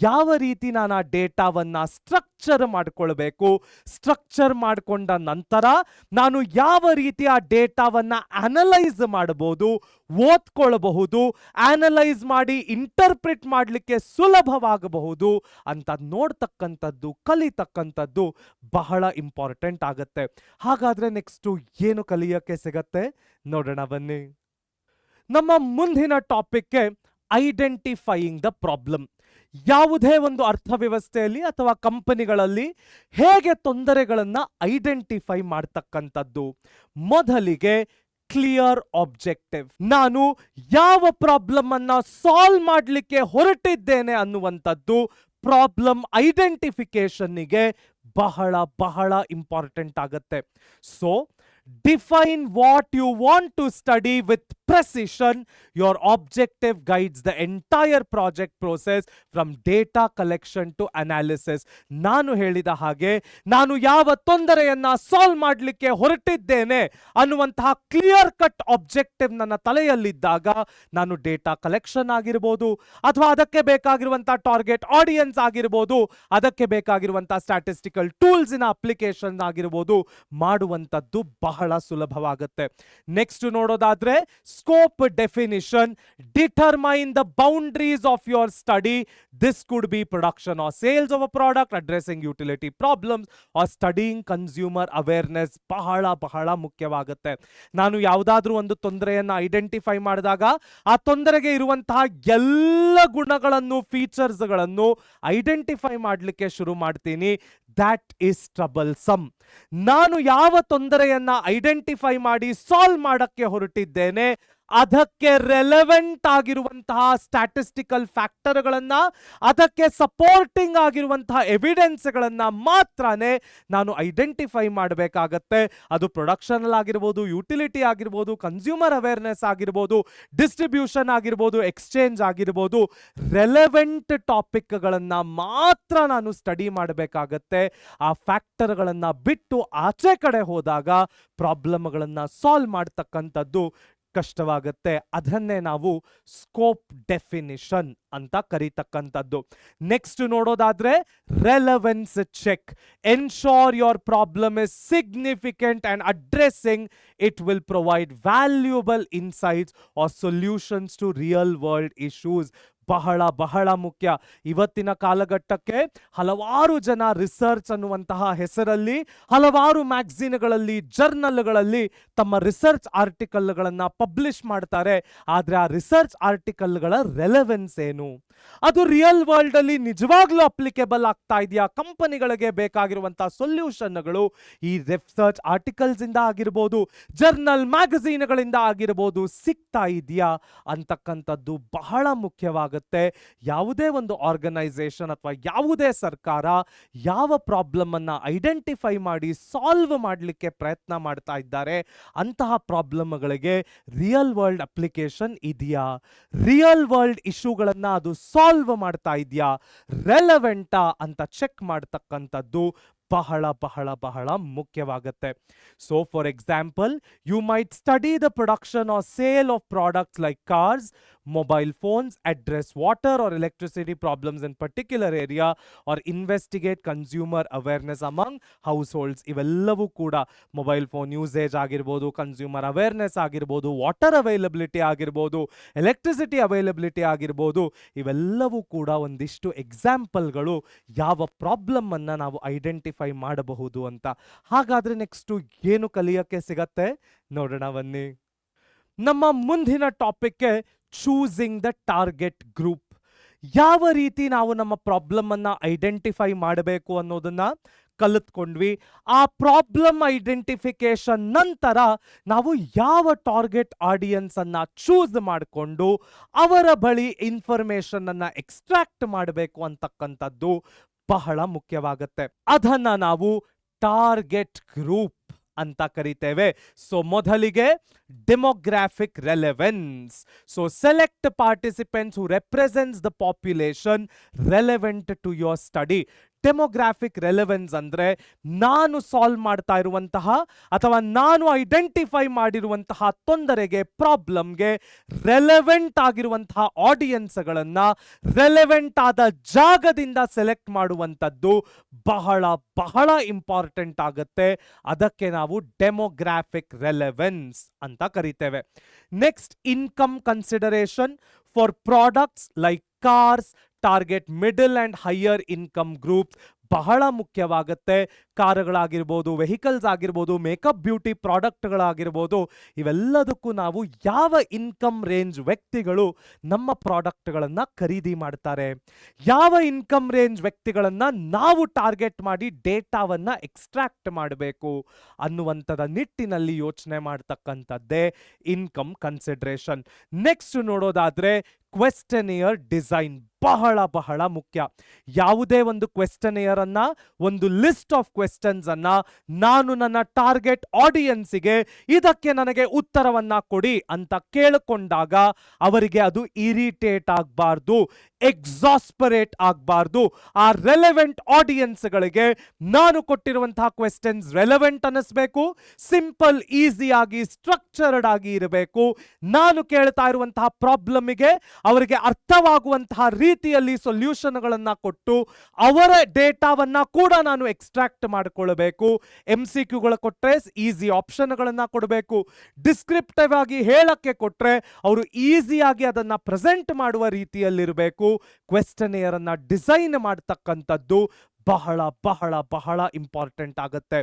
ಯಾವ ರೀತಿ ನಾನು ಆ ಡೇಟಾವನ್ನ ಸ್ಟ್ರಕ್ಚರ್ ಮಾಡ್ಕೊಳ್ಬೇಕು, ಸ್ಟ್ರಕ್ಚರ್ ಮಾಡಿಕೊಂಡ ನಂತರ ನಾನು ಯಾವ ರೀತಿ ಆ ಡೇಟಾವನ್ನ ಅನಲೈಸ್ ಮಾಡಬಹುದು, ಓದ್ಕೊಳ್ಬಹುದು, ಅನಲೈಸ್ ಮಾಡಿ ಇಂಟರ್ಪ್ರಿಟ್ ಮಾಡಲಿಕ್ಕೆ ಸುಲಭವಾಗಬಹುದು ಅಂತ ನೋಡ್ತಕ್ಕಂಥದ್ದು, ಕಲಿತಕ್ಕಂಥದ್ದು ಬಹಳ ಇಂಪಾರ್ಟೆಂಟ್ ಆಗತ್ತೆ. ಹಾಗಾದ್ರೆ ನೆಕ್ಸ್ಟ್ ಏನು ಕಲಿಯಕ್ಕೆ ಸಿಗತ್ತೆ ನೋಡೋಣ ಬನ್ನಿ. ನಮ್ಮ ಮುಂದಿನ ಟಾಪಿಕ್ಗೆ ಐಡೆಂಟಿಫೈಯಿಂಗ್ ದ ಪ್ರಾಬ್ಲಮ್. ಯಾವುದೇ ಒಂದು ಅರ್ಥವ್ಯವಸ್ಥೆಯಲ್ಲಿ ಅಥವಾ ಕಂಪನಿಗಳಲ್ಲಿ ಹೇಗೆ ತೊಂದರೆಗಳನ್ನು ಐಡೆಂಟಿಫೈ ಮಾಡ್ತಕ್ಕಂಥದ್ದು. ಮೊದಲಿಗೆ ಕ್ಲಿಯರ್ ಆಬ್ಜೆಕ್ಟಿವ್. ನಾನು ಯಾವ ಪ್ರಾಬ್ಲಮ್ ಅನ್ನ ಸಾಲ್ವ್ ಮಾಡಲಿಕ್ಕೆ ಹೊರಟಿದ್ದೇನೆ ಅನ್ನುವಂಥದ್ದು ಪ್ರಾಬ್ಲಮ್ ಐಡೆಂಟಿಫಿಕೇಶನ್ನಿಗೆ ಬಹಳ ಬಹಳ ಇಂಪಾರ್ಟೆಂಟ್ ಆಗತ್ತೆ. So define what you want to study with precision. Your objective guides the entire project process from data collection to analysis. ನಾನು ಹೇಳಿದ ಹಾಗೆ ನಾನು ಯಾವ ತೊಂದರೆಯನ್ನ ಸಾಲ್ವ್ ಮಾಡಲಿಕ್ಕೆ ಹೊರಟಿದ್ದೇನೆ ಅನ್ನುವಂತಹ ಕ್ಲಿಯರ್ ಕಟ್ ಆಬ್ಜೆಕ್ಟಿವ್ ನನ್ನ ತಲೆಯಲ್ಲಿದ್ದಾಗ ನಾನು ಡೇಟಾ ಕಲೆಕ್ಷನ್ ಆಗಿರ್ಬೋದು, ಅಥವಾ ಅದಕ್ಕೆ ಬೇಕಾಗಿರುವಂತಹ ಟಾರ್ಗೆಟ್ ಆಡಿಯನ್ಸ್ ಆಗಿರ್ಬೋದು, ಅದಕ್ಕೆ ಬೇಕಾಗಿರುವಂತಹ ಸ್ಟ್ಯಾಟಿಸ್ಟಿಕಲ್ ಟೂಲ್ಸಿನ ಅಪ್ಲಿಕೇಶನ್ ಆಗಿರ್ಬೋದು, ಮಾಡುವಂಥದ್ದು ಬಹಳ ಸುಲಭವಾಗುತ್ತೆ. ನೆಕ್ಸ್ಟ್ ನೋಡೋದಾದ್ರೆ scope definition. Determine the boundaries of your study. This could be production or sales of a product, addressing utility problems or studying consumer awareness. ಬಹಳ ಬಹಳ ಮುಖ್ಯವಾಗುತ್ತೆ. ನಾನು ಯಾವುದಾದ್ರೂ ಒಂದು ತೊಂದರೆಯನ್ನು ಐಡೆಂಟಿಫೈ ಮಾಡಿದಾಗ ಆ ತೊಂದರೆಗೆ ಇರುವಂತಹ ಎಲ್ಲ ಗುಣಗಳನ್ನು, ಫೀಚರ್ಸ್ಗಳನ್ನು ಐಡೆಂಟಿಫೈ ಮಾಡಲಿಕ್ಕೆ ಶುರು ಮಾಡ್ತೀನಿ. That is troublesome. ನಾನು ಯಾವ ತೊಂದರೆಯನ್ನ ಐಡೆಂಟಿಫೈ ಮಾಡಿ ಸಾಲ್ವ್ ಮಾಡಕ್ಕೆ ಹೊರಟಿದ್ದೇನೆ ಅದಕ್ಕೆ ರೆಲೆವೆಂಟ್ ಆಗಿರುವಂತಹ ಸ್ಟ್ಯಾಟಿಸ್ಟಿಕಲ್ ಫ್ಯಾಕ್ಟರ್ಗಳನ್ನ, ಅದಕ್ಕೆ ಸಪೋರ್ಟಿಂಗ್ ಆಗಿರುವಂತಹ ಎವಿಡೆನ್ಸ್ಗಳನ್ನ ಮಾತ್ರನೇ ನಾನು ಐಡೆಂಟಿಫೈ ಮಾಡಬೇಕಾಗತ್ತೆ. ಅದು ಪ್ರೊಡಕ್ಷನ್ ಆಗಿರ್ಬೋದು, ಯುಟಿಲಿಟಿ ಆಗಿರ್ಬೋದು, ಕನ್ಸ್ಯೂಮರ್ ಅವೇರ್ನೆಸ್ ಆಗಿರ್ಬೋದು, ಡಿಸ್ಟ್ರಿಬ್ಯೂಷನ್ ಆಗಿರ್ಬೋದು, ಎಕ್ಸ್ಚೇಂಜ್ ಆಗಿರ್ಬೋದು. ರೆಲೆವೆಂಟ್ ಟಾಪಿಕ್ಗಳನ್ನ ಮಾತ್ರ ನಾನು ಸ್ಟಡಿ ಮಾಡಬೇಕಾಗತ್ತೆ. ಆ ಫ್ಯಾಕ್ಟರ್ಗಳನ್ನ ಬಿಟ್ಟು ಆಚೆ ಕಡೆ ಹೋದಾಗ ಪ್ರಾಬ್ಲಮ್ಗಳನ್ನ ಸಾಲ್ವ್ ಮಾಡ್ತಕ್ಕಂಥದ್ದು ಕಷ್ಟವಾಗುತ್ತೆ. ಅದನ್ನೇ ನಾವು ಸ್ಕೋಪ್ ಡೆಫಿನಿಷನ್ ಅಂತ ಕರೀತಕ್ಕಂಥದ್ದು. ನೆಕ್ಸ್ಟ್ ನೋಡೋದಾದ್ರೆ relevance check. Ensure your problem is significant and addressing it will provide valuable insights or solutions to real world issues. ಬಹಳ ಬಹಳ ಮುಖ್ಯ. ಇವತ್ತಿನ ಕಾಲಘಟ್ಟಕ್ಕೆ ಹಲವಾರು ಜನ ರಿಸರ್ಚ್ ಅನ್ನುವಂತಹ ಹೆಸರಲ್ಲಿ ಹಲವಾರು ಮ್ಯಾಗಝೀನ್ಗಳಲ್ಲಿ, ಜರ್ನಲ್ಗಳಲ್ಲಿ ತಮ್ಮ ರಿಸರ್ಚ್ ಆರ್ಟಿಕಲ್ಗಳನ್ನು ಪಬ್ಲಿಷ್ ಮಾಡ್ತಾರೆ. ಆದರೆ ಆ ರಿಸರ್ಚ್ ಆರ್ಟಿಕಲ್ಗಳ ರೆಲೆವೆನ್ಸ್ ಏನು, ಅದು ರಿಯಲ್ ವರ್ಲ್ಡ್ ಅಲ್ಲಿ ನಿಜವಾಗ್ಲೂ ಅಪ್ಲಿಕೇಬಲ್ ಆಗ್ತಾ ಇದೆಯಾ, ಕಂಪನಿಗಳಿಗೆ ಬೇಕಾಗಿರುವಂತಹ ಸೊಲ್ಯೂಷನ್ಗಳು ಈ ರಿಸರ್ಚ್ ಆರ್ಟಿಕಲ್ಸ್ ಇಂದ ಆಗಿರ್ಬೋದು, ಜರ್ನಲ್ ಮ್ಯಾಗಝೀನ್ಗಳಿಂದ ಆಗಿರ್ಬೋದು ಸಿಗ್ತಾ ಇದೆಯಾ ಅಂತಕ್ಕಂಥದ್ದು ಬಹಳ ಮುಖ್ಯವಾಗುತ್ತೆ. ಯಾವುದೇ ಒಂದು ಆರ್ಗನೈಸೇಷನ್ ಅಥವಾ ಯಾವುದೇ ಸರ್ಕಾರ ಯಾವ ಪ್ರಾಬ್ಲಮ್ ಅನ್ನ ಐಡೆಂಟಿಫೈ ಮಾಡಿ ಸಾಲ್ವ್ ಮಾಡಲಿಕ್ಕೆ ಪ್ರಯತ್ನ ಮಾಡ್ತಾ ಇದ್ದಾರೆ ಅಂತಹ ಪ್ರಾಬ್ಲಮ್ಗಳಿಗೆ ರಿಯಲ್ ವರ್ಲ್ಡ್ ಅಪ್ಲಿಕೇಶನ್ ಇದೆಯಾ, ರಿಯಲ್ ವರ್ಲ್ಡ್ ಇಶ್ಯೂಗಳನ್ನ ಅದು ಸಾಲ್ವ್ ಮಾಡ್ತಾ ಇದೆಯಾ, ರೆಲೆವೆಂಟಾ ಅಂತ ಚೆಕ್ ಮಾಡ್ತಕ್ಕಂಥದ್ದು ಬಹಳ ಬಹಳ ಬಹಳ ಮುಖ್ಯವಾಗುತ್ತೆ. So for example, you might study the production or sale of products like cars, mobile phones, address water or electricity problems in particular area or investigate consumer awareness among households. ಇವೆಲ್ಲವೂ ಕೂಡ mobile phone usage ಆಗಿರ್ಬೋದು, consumer awareness ಆಗಿರ್ಬೋದು, water availability ಆಗಿರ್ಬೋದು, electricity availability ಆಗಿರ್ಬೋದು, ಇವೆಲ್ಲವೂ ಕೂಡ ಒಂದಿಷ್ಟು ಎಕ್ಸಾಂಪಲ್ಗಳು ಯಾವ ಪ್ರಾಬ್ಲಮ್ ಅನ್ನ ನಾವು ಐಡೆಂಟಿಫೈ ಮಾಡಬಹುದು ಅಂತ. ಹಾಗಾದ್ರೆ ನೆಕ್ಸ್ಟ್ ಏನು ಕಲಿಯಕ್ಕೆ ಸಿಗತ್ತೆ ನೋಡೋಣ ಬನ್ನಿ. ನಮ್ಮ ಮುಂದಿನ ಟಾಪಿಕ್ಗೆ ಚೂಸಿಂಗ್ ದ ಟಾರ್ಗೆಟ್ ಗ್ರೂಪ್. ಯಾವ ರೀತಿ ನಾವು ನಮ್ಮ ಪ್ರಾಬ್ಲಮ್ ಅನ್ನ ಐಡೆಂಟಿಫೈ ಮಾಡಬೇಕು ಅನ್ನೋದನ್ನ ಕಲಿತ್ಕೊಂಡ್ವಿ. ಆ ಪ್ರಾಬ್ಲಮ್ ಐಡೆಂಟಿಫಿಕೇಶನ್ ನಂತರ ನಾವು ಯಾವ ಟಾರ್ಗೆಟ್ ಆಡಿಯನ್ಸ್ ಅನ್ನ ಚೂಸ್ ಮಾಡಿಕೊಂಡು ಅವರ ಬಳಿ ಇನ್ಫಾರ್ಮೇಶನ್ ಅನ್ನ ಎಕ್ಸ್ಟ್ರಾಕ್ಟ್ ಮಾಡಬೇಕು ಅಂತಕ್ಕಂಥದ್ದು ಬಹಳ ಮುಖ್ಯವಾಗುತ್ತೆ. ಅದನ್ನ ನಾವು ಟಾರ್ಗೆಟ್ ಗ್ರೂಪ್ ಅಂತ ಕರಿತೇವೆ. ಸೊ ಮೊದಲಿಗೆ demographic relevance. So select participants who represents the population relevant to your study. Demographic relevance ಅಂದ್ರೆ ನಾನು ಸಾಲ್ವ್ ಮಾಡ್ತಾ ಇರುವಂತಹ ಅಥವಾ ನಾನು ಐಡೆಂಟಿಫೈ ಮಾಡಿರುವಂತಹ ತೊಂದರೆಗೆ, ಪ್ರಾಬ್ಲಮ್ಗೆ ರೆಲೆವೆಂಟ್ ಆಗಿರುವಂತಹ ಆಡಿಯನ್ಸ್ಗಳನ್ನ ರೆಲೆವೆಂಟ್ ಆದ ಜಾಗದಿಂದ ಸೆಲೆಕ್ಟ್ ಮಾಡುವಂಥದ್ದು ಬಹಳ ಬಹಳ ಇಂಪಾರ್ಟೆಂಟ್ ಆಗುತ್ತೆ. ಅದಕ್ಕೆ ನಾವು ಡೆಮೋಗ್ರಾಫಿಕ್ ರೆಲೆವೆನ್ಸ್ ಅಂತ ಕರಿತೇವೆ. Next, income consideration for products like cars target middle and higher income groups ಬಹಳ ಮುಖ್ಯವಾಗುತ್ತೆ. ಕಾರುಗಳಾಗಿರ್ಬೋದು, ವೆಹಿಕಲ್ಸ್ ಆಗಿರ್ಬೋದು, ಮೇಕಪ್ ಬ್ಯೂಟಿ ಪ್ರಾಡಕ್ಟ್ಗಳಾಗಿರ್ಬೋದು, ಇವೆಲ್ಲದಕ್ಕೂ ನಾವು ಯಾವ ಇನ್ಕಮ್ ರೇಂಜ್ ವ್ಯಕ್ತಿಗಳು ನಮ್ಮ ಪ್ರಾಡಕ್ಟ್ಗಳನ್ನು ಖರೀದಿ ಮಾಡ್ತಾರೆ, ಯಾವ ಇನ್ಕಮ್ ರೇಂಜ್ ವ್ಯಕ್ತಿಗಳನ್ನು ನಾವು ಟಾರ್ಗೆಟ್ ಮಾಡಿ ಡೇಟಾವನ್ನು ಎಕ್ಸ್ಟ್ರಾಕ್ಟ್ ಮಾಡಬೇಕು ಅನ್ನುವಂಥದ ನಿಟ್ಟಿನಲ್ಲಿ ಯೋಚನೆ ಮಾಡ್ತಕ್ಕಂಥದ್ದೇ ಇನ್ಕಮ್ ಕನ್ಸಿಡರೇಷನ್. ನೆಕ್ಸ್ಟ್ ನೋಡೋದಾದ್ರೆ ಕ್ವೆಶ್ಚನಿಯರ್ ಡಿಸೈನ್ ಬಹಳ ಬಹಳ ಮುಖ್ಯ. ಯಾವುದೇ ಒಂದು ಕ್ವೆಶ್ಚನಿಯರ್ ಅನ್ನ, ಒಂದು ಲಿಸ್ಟ್ ಆಫ್ ಕ್ವೆಶ್ಚನ್ಸ್ ಅನ್ನ ನಾನು ನನ್ನ ಟಾರ್ಗೆಟ್ ಆಡಿಯನ್ಸಿಗೆ ಇದಕ್ಕೆ ನನಗೆ ಉತ್ತರವನ್ನ ಕೊಡಿ ಅಂತ ಕೇಳಿಕೊಂಡಾಗ ಅವರಿಗೆ ಅದು ಇರಿಟೇಟ್ ಆಗಬಾರ್ದು, ಎಕ್ಸಾಸ್ಪರೇಟ್ ಆಗಬಾರ್ದು. ಆ ರೆಲೆವೆಂಟ್ ಆಡಿಯನ್ಸ್ಗಳಿಗೆ ನಾನು ಕೊಟ್ಟಿರುವಂತಹ ಕ್ವೆಶ್ಚನ್ಸ್ ರೆಲೆವೆಂಟ್ ಅನ್ನಿಸ್ಬೇಕು, ಸಿಂಪಲ್, ಈಸಿಯಾಗಿ, ಸ್ಟ್ರಕ್ಚರ್ಡ್ ಆಗಿ ಇರಬೇಕು. ನಾನು ಕೇಳ್ತಾ ಇರುವಂತಹ ಪ್ರಾಬ್ಲಮ್ಗೆ ಅವರಿಗೆ ಅರ್ಥವಾಗುವಂತಹ ರೀತಿಯಲ್ಲಿ ಸೊಲ್ಯೂಷನ್ಗಳನ್ನ ಕೊಟ್ಟು ಅವರ ಡೇಟಾವನ್ನ ಕೂಡ ನಾನು ಎಕ್ಸ್ಟ್ರಾಕ್ಟ್ ಮಾಡಿಕೊಳ್ಳಬೇಕು. MCQಗಳು ಕೊಟ್ಟರೆ ಈಸಿ ಆಪ್ಷನ್ಗಳನ್ನ ಕೊಡಬೇಕು. ಡಿಸ್ಕ್ರಿಪ್ಟಿವ್ ಆಗಿ ಹೇಳಕ್ಕೆ ಕೊಟ್ಟರೆ ಅವರು ಈಸಿಯಾಗಿ ಅದನ್ನ ಪ್ರೆಸೆಂಟ್ ಮಾಡುವ ರೀತಿಯಲ್ಲಿರಬೇಕು. ಕ್ವೆಶ್ಚನಿಯರ್ ಅನ್ನ ಡಿಸೈನ್ ಮಾಡ್ತಕ್ಕಂಥದ್ದು ಬಹಳ ಬಹಳ ಬಹಳ ಇಂಪಾರ್ಟೆಂಟ್ ಆಗುತ್ತೆ.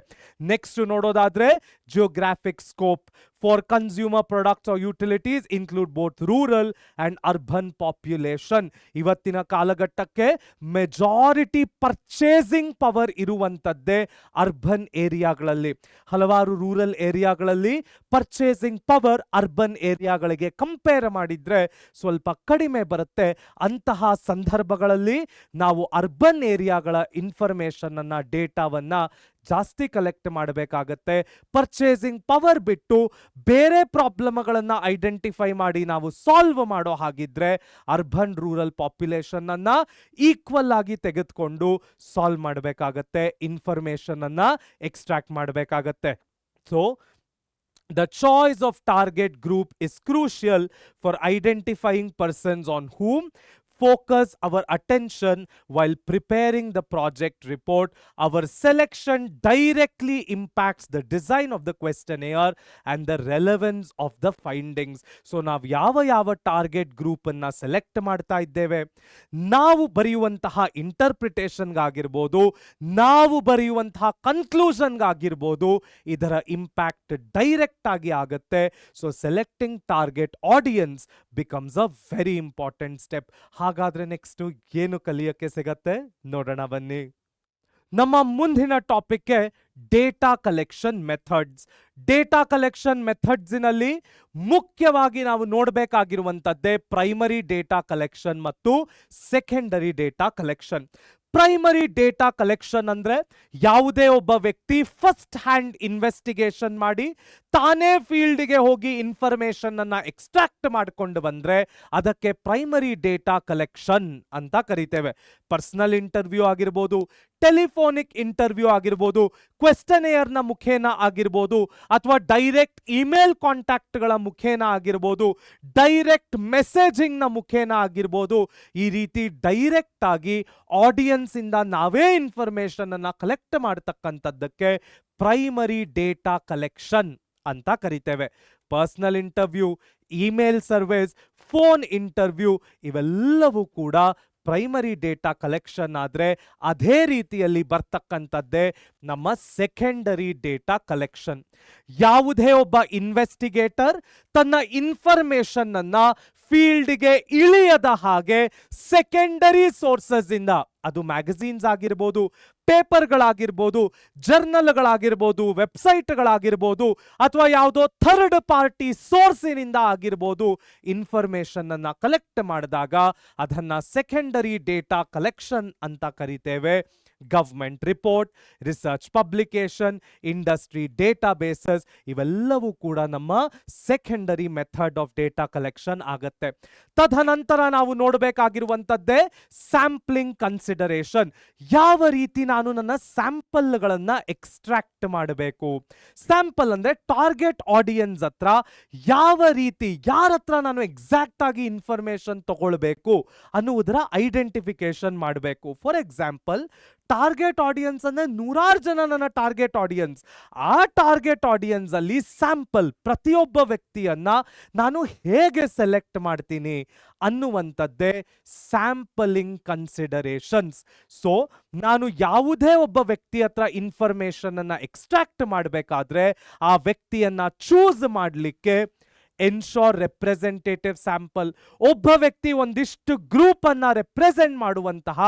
ನೆಕ್ಸ್ಟ್ ನೋಡೋದಾದ್ರೆ geographic scope for consumer products or utilities include both rural and urban population. ಇವತ್ತಿನ ಕಾಲಘಟ್ಟಕ್ಕೆ ಮೆಜಾರಿಟಿ ಪರ್ಚೇಸಿಂಗ್ ಪವರ್ ಇರುವಂಥದ್ದೇ ಅರ್ಬನ್ ಏರಿಯಾಗಳಲ್ಲಿ. ಹಲವಾರು ರೂರಲ್ ಏರಿಯಾಗಳಲ್ಲಿ ಪರ್ಚೇಸಿಂಗ್ ಪವರ್ ಅರ್ಬನ್ ಏರಿಯಾಗಳಿಗೆ ಕಂಪೇರ್ ಮಾಡಿದ್ರೆ ಸ್ವಲ್ಪ ಕಡಿಮೆ ಬರುತ್ತೆ. ಅಂತಹ ಸಂದರ್ಭಗಳಲ್ಲಿ ನಾವು ಅರ್ಬನ್ ಏರಿಯಾಗಳ ಇನ್ಫಾರ್ಮೇಶನ್ ಅನ್ನ, ಡೇಟಾವನ್ನ ಜಾಸ್ತಿ ಕಲೆಕ್ಟ್ ಮಾಡಬೇಕಾಗತ್ತೆ. ಪರ್ಚೇಸಿಂಗ್ ಪವರ್ ಬಿಟ್ಟು ಬೇರೆ ಪ್ರಾಬ್ಲಮ್ಗಳನ್ನು ಐಡೆಂಟಿಫೈ ಮಾಡಿ ನಾವು ಸಾಲ್ವ್ ಮಾಡೋ ಹಾಗಿದ್ರೆ ಅರ್ಬನ್ ರೂರಲ್ ಪಾಪ್ಯುಲೇಷನ್ ಅನ್ನ ಈಕ್ವಲ್ ಆಗಿ ತೆಗೆದುಕೊಂಡು ಸಾಲ್ವ್ ಮಾಡಬೇಕಾಗತ್ತೆ, ಇನ್ಫಾರ್ಮೇಶನ್ ಅನ್ನ ಎಕ್ಸ್ಟ್ರಾಕ್ಟ್ ಮಾಡಬೇಕಾಗತ್ತೆ. So the choice of target group is crucial for identifying persons on whom focus our attention while preparing the project report. Our selection directly impacts the design of the questionnaire and the relevance of the findings. So ನಾವು ಯಾವ target group ಅನ್ನ select ಮಾಡ್ತಾ ಇದ್ದೇವೆ, ನಾವು ಬರೆಯುವಂತಹ ಇಂಟರ್ಪ್ರಿಟೇಷನ್ಗಾಗಿರ್ಬೋದು, ನಾವು ಬರೆಯುವಂತಹ ಕನ್ಕ್ಲೂಷನ್ಗಾಗಿರ್ಬೋದು, ಇದರ impact direct ಆಗಿ ಆಗುತ್ತೆ. So selecting target audience becomes a very important step. ಹಾಗಾದ್ರೆ ನೆಕ್ಸ್ಟ್ ಏನು ಕಲಿಯಕ್ಕೆ ಸಿಗತ್ತೆ ನೋಡೋಣ ಬನ್ನಿ. ನಮ್ಮ ಮುಂದಿನ ಟಾಪಿಕ್ಗೆ data collection methods. Data collection ಮೆಥಡ್ಸ್ನಲ್ಲಿ ಮುಖ್ಯವಾಗಿ ನಾವು ನೋಡಬೇಕಾಗಿರುವಂಥದ್ದೇ ಪ್ರೈಮರಿ ಡೇಟಾ ಕಲೆಕ್ಷನ್ ಮತ್ತು secondary data collection. Primary data collection ಅಂದ್ರೆ ಯಾವುದೇ ಒಬ್ಬ ವ್ಯಕ್ತಿ ಫಸ್ಟ್ ಹ್ಯಾಂಡ್ ಇನ್ವೆಸ್ಟಿಗೇಷನ್ ಮಾಡಿ ತಾನೇ ಫೀಲ್ಡ್ಗೆ ಹೋಗಿ ಇನ್ಫಾರ್ಮೇಶನ್ ಅನ್ನ ಎಕ್ಸ್ಟ್ರಾಕ್ಟ್ ಮಾಡಿಕೊಂಡು ಬಂದ್ರೆ ಅದಕ್ಕೆ ಪ್ರೈಮರಿ ಡೇಟಾ ಕಲೆಕ್ಷನ್ ಅಂತ ಕರಿತೇವೆ. ಪರ್ಸನಲ್ ಇಂಟರ್ವ್ಯೂ ಆಗಿರ್ಬೋದು, ಟೆಲಿಫೋನಿಕ್ ಇಂಟರ್ವ್ಯೂ ಆಗಿರ್ಬೋದು, ಕ್ವೆಶ್ಚನಿಯರ್ ನ ಮುಖೇನ ಆಗಿರ್ಬೋದು, ಅಥವಾ ಡೈರೆಕ್ಟ್ ಇಮೇಲ್ ಕಾಂಟ್ಯಾಕ್ಟ್ಗಳ ಮುಖೇನ ಆಗಿರ್ಬೋದು, ಡೈರೆಕ್ಟ್ ಮೆಸೇಜಿಂಗ್ ನ ಮುಖೇನ ಆಗಿರ್ಬೋದು. ಈ ರೀತಿ ಡೈರೆಕ್ಟ್ ಆಗಿ ಆಡಿಯನ್ಸ್ ಇಂದ ನಾವೇ ಇನ್ಫಾರ್ಮೇಶನ್ ಅನ್ನ ಕಲೆಕ್ಟ್ ಮಾಡತಕ್ಕಂಥದ್ದಕ್ಕೆ ಪ್ರೈಮರಿ ಡೇಟಾ ಕಲೆಕ್ಷನ್ ಅಂತ ಕರಿತೇವೆ. Personal interview, email surveys, phone interview ಇವೆಲ್ಲವೂ ಕೂಡ ಪ್ರೈಮರಿ ಡೇಟಾ ಕಲೆಕ್ಷನ್ ಆದ್ರೆ ಅದೇ ರೀತಿಯಲ್ಲಿ ಬರ್ತಕ್ಕಂಥದ್ದೇ ನಮ್ಮ ಸೆಕೆಂಡರಿ ಡೇಟಾ ಕಲೆಕ್ಷನ್. ಯಾವುದೇ ಒಬ್ಬ ಇನ್ವೆಸ್ಟಿಗೇಟರ್ ತನ್ನ ಇನ್ಫಾರ್ಮೇಶನ್ ಅನ್ನ ಫೀಲ್ಡ್ಗೆ ಇಳಿಯದ ಹಾಗೆ ಸೆಕೆಂಡರಿ ಸೋರ್ಸಸ್ ಇಂದ, ಅದು ಮ್ಯಾಗಝೀನ್ಸ್ ಆಗಿರ್ಬೋದು, ಪೇಪರ್ಗಳಾಗಿರ್ಬೋದು, ಜರ್ನಲ್ಗಳಾಗಿರ್ಬೋದು, ವೆಬ್ಸೈಟ್ಗಳಾಗಿರ್ಬೋದು, ಅಥವಾ ಯಾವುದೋ ಥರ್ಡ್ ಪಾರ್ಟಿ ಸೋರ್ಸಿನಿಂದ ಆಗಿರ್ಬೋದು, ಇನ್ಫಾರ್ಮೇಶನ್ ಅನ್ನ ಕಲೆಕ್ಟ್ ಮಾಡಿದಾಗ ಅದನ್ನ ಸೆಕೆಂಡರಿ ಡೇಟಾ ಕಲೆಕ್ಷನ್ ಅಂತ ಕರಿತೇವೆ. Government report, research publication, industry databases ಇವೆಲ್ಲವೂ ಕೂಡ ನಮ್ಮ secondary method of data collection ಆಗತ್ತೆ. ತದನಂತರ ನಾವು ನೋಡಬೇಕಾಗಿರುವಂತದ್ದೇ ಸ್ಯಾಂಪ್ಲಿಂಗ್ ಕನ್ಸಿಡರೇಷನ್. ಯಾವ ರೀತಿ ನಾನು ನನ್ನ ಸ್ಯಾಂಪಲ್ಗಳನ್ನ ಎಕ್ಸ್ಟ್ರಾಕ್ಟ್ ಮಾಡಬೇಕು. ಸ್ಯಾಂಪಲ್ ಅಂದ್ರೆ ಟಾರ್ಗೆಟ್ ಆಡಿಯನ್ಸ್ ಹತ್ರ ಯಾವ ರೀತಿ, ಯಾರ ಹತ್ರ ನಾನು ಎಕ್ಸಾಕ್ಟ್ ಆಗಿ ಇನ್ಫಾರ್ಮೇಶನ್ ತಗೊಳ್ಬೇಕು ಅನ್ನುವುದರ ಐಡೆಂಟಿಫಿಕೇಶನ್ ಮಾಡಬೇಕು. ಫಾರ್ ಎಕ್ಸಾಂಪಲ್, ಟಾರ್ಗೆಟ್ ಆಡಿಯನ್ಸ್ ಅಂದ್ರೆ ನೂರಾರು ಜನ ನನ್ನ ಟಾರ್ಗೆಟ್ ಆಡಿಯನ್ಸ್. ಆ ಟಾರ್ಗೆಟ್ ಆಡಿಯನ್ಸ್ ಅಲ್ಲಿ ಸ್ಯಾಂಪಲ್, ಪ್ರತಿಯೊಬ್ಬ ವ್ಯಕ್ತಿಯನ್ನ ನಾನು ಹೇಗೆ ಸೆಲೆಕ್ಟ್ ಮಾಡ್ತೀನಿ ಅನ್ನುವಂಥದ್ದೇ ಸ್ಯಾಂಪಲಿಂಗ್ ಕನ್ಸಿಡರೇಷನ್ಸ್. ಸೊ ನಾನು ಯಾವುದೇ ಒಬ್ಬ ವ್ಯಕ್ತಿ ಹತ್ರ ಇನ್ಫಾರ್ಮೇಶನ್ ಅನ್ನ ಎಕ್ಸ್ಟ್ರಾಕ್ಟ್ ಮಾಡಬೇಕಾದ್ರೆ ಆ ವ್ಯಕ್ತಿಯನ್ನ ಚೂಸ್ ಮಾಡಲಿಕ್ಕೆ ಎನ್ಶೋರ್ ರೆಪ್ರೆಸೆಂಟೇಟಿವ್ ಸ್ಯಾಂಪಲ್, ಒಬ್ಬ ವ್ಯಕ್ತಿ ಒಂದಿಷ್ಟು ಗ್ರೂಪ್ ಅನ್ನ ರೆಪ್ರೆಸೆಂಟ್ ಮಾಡುವಂತಹ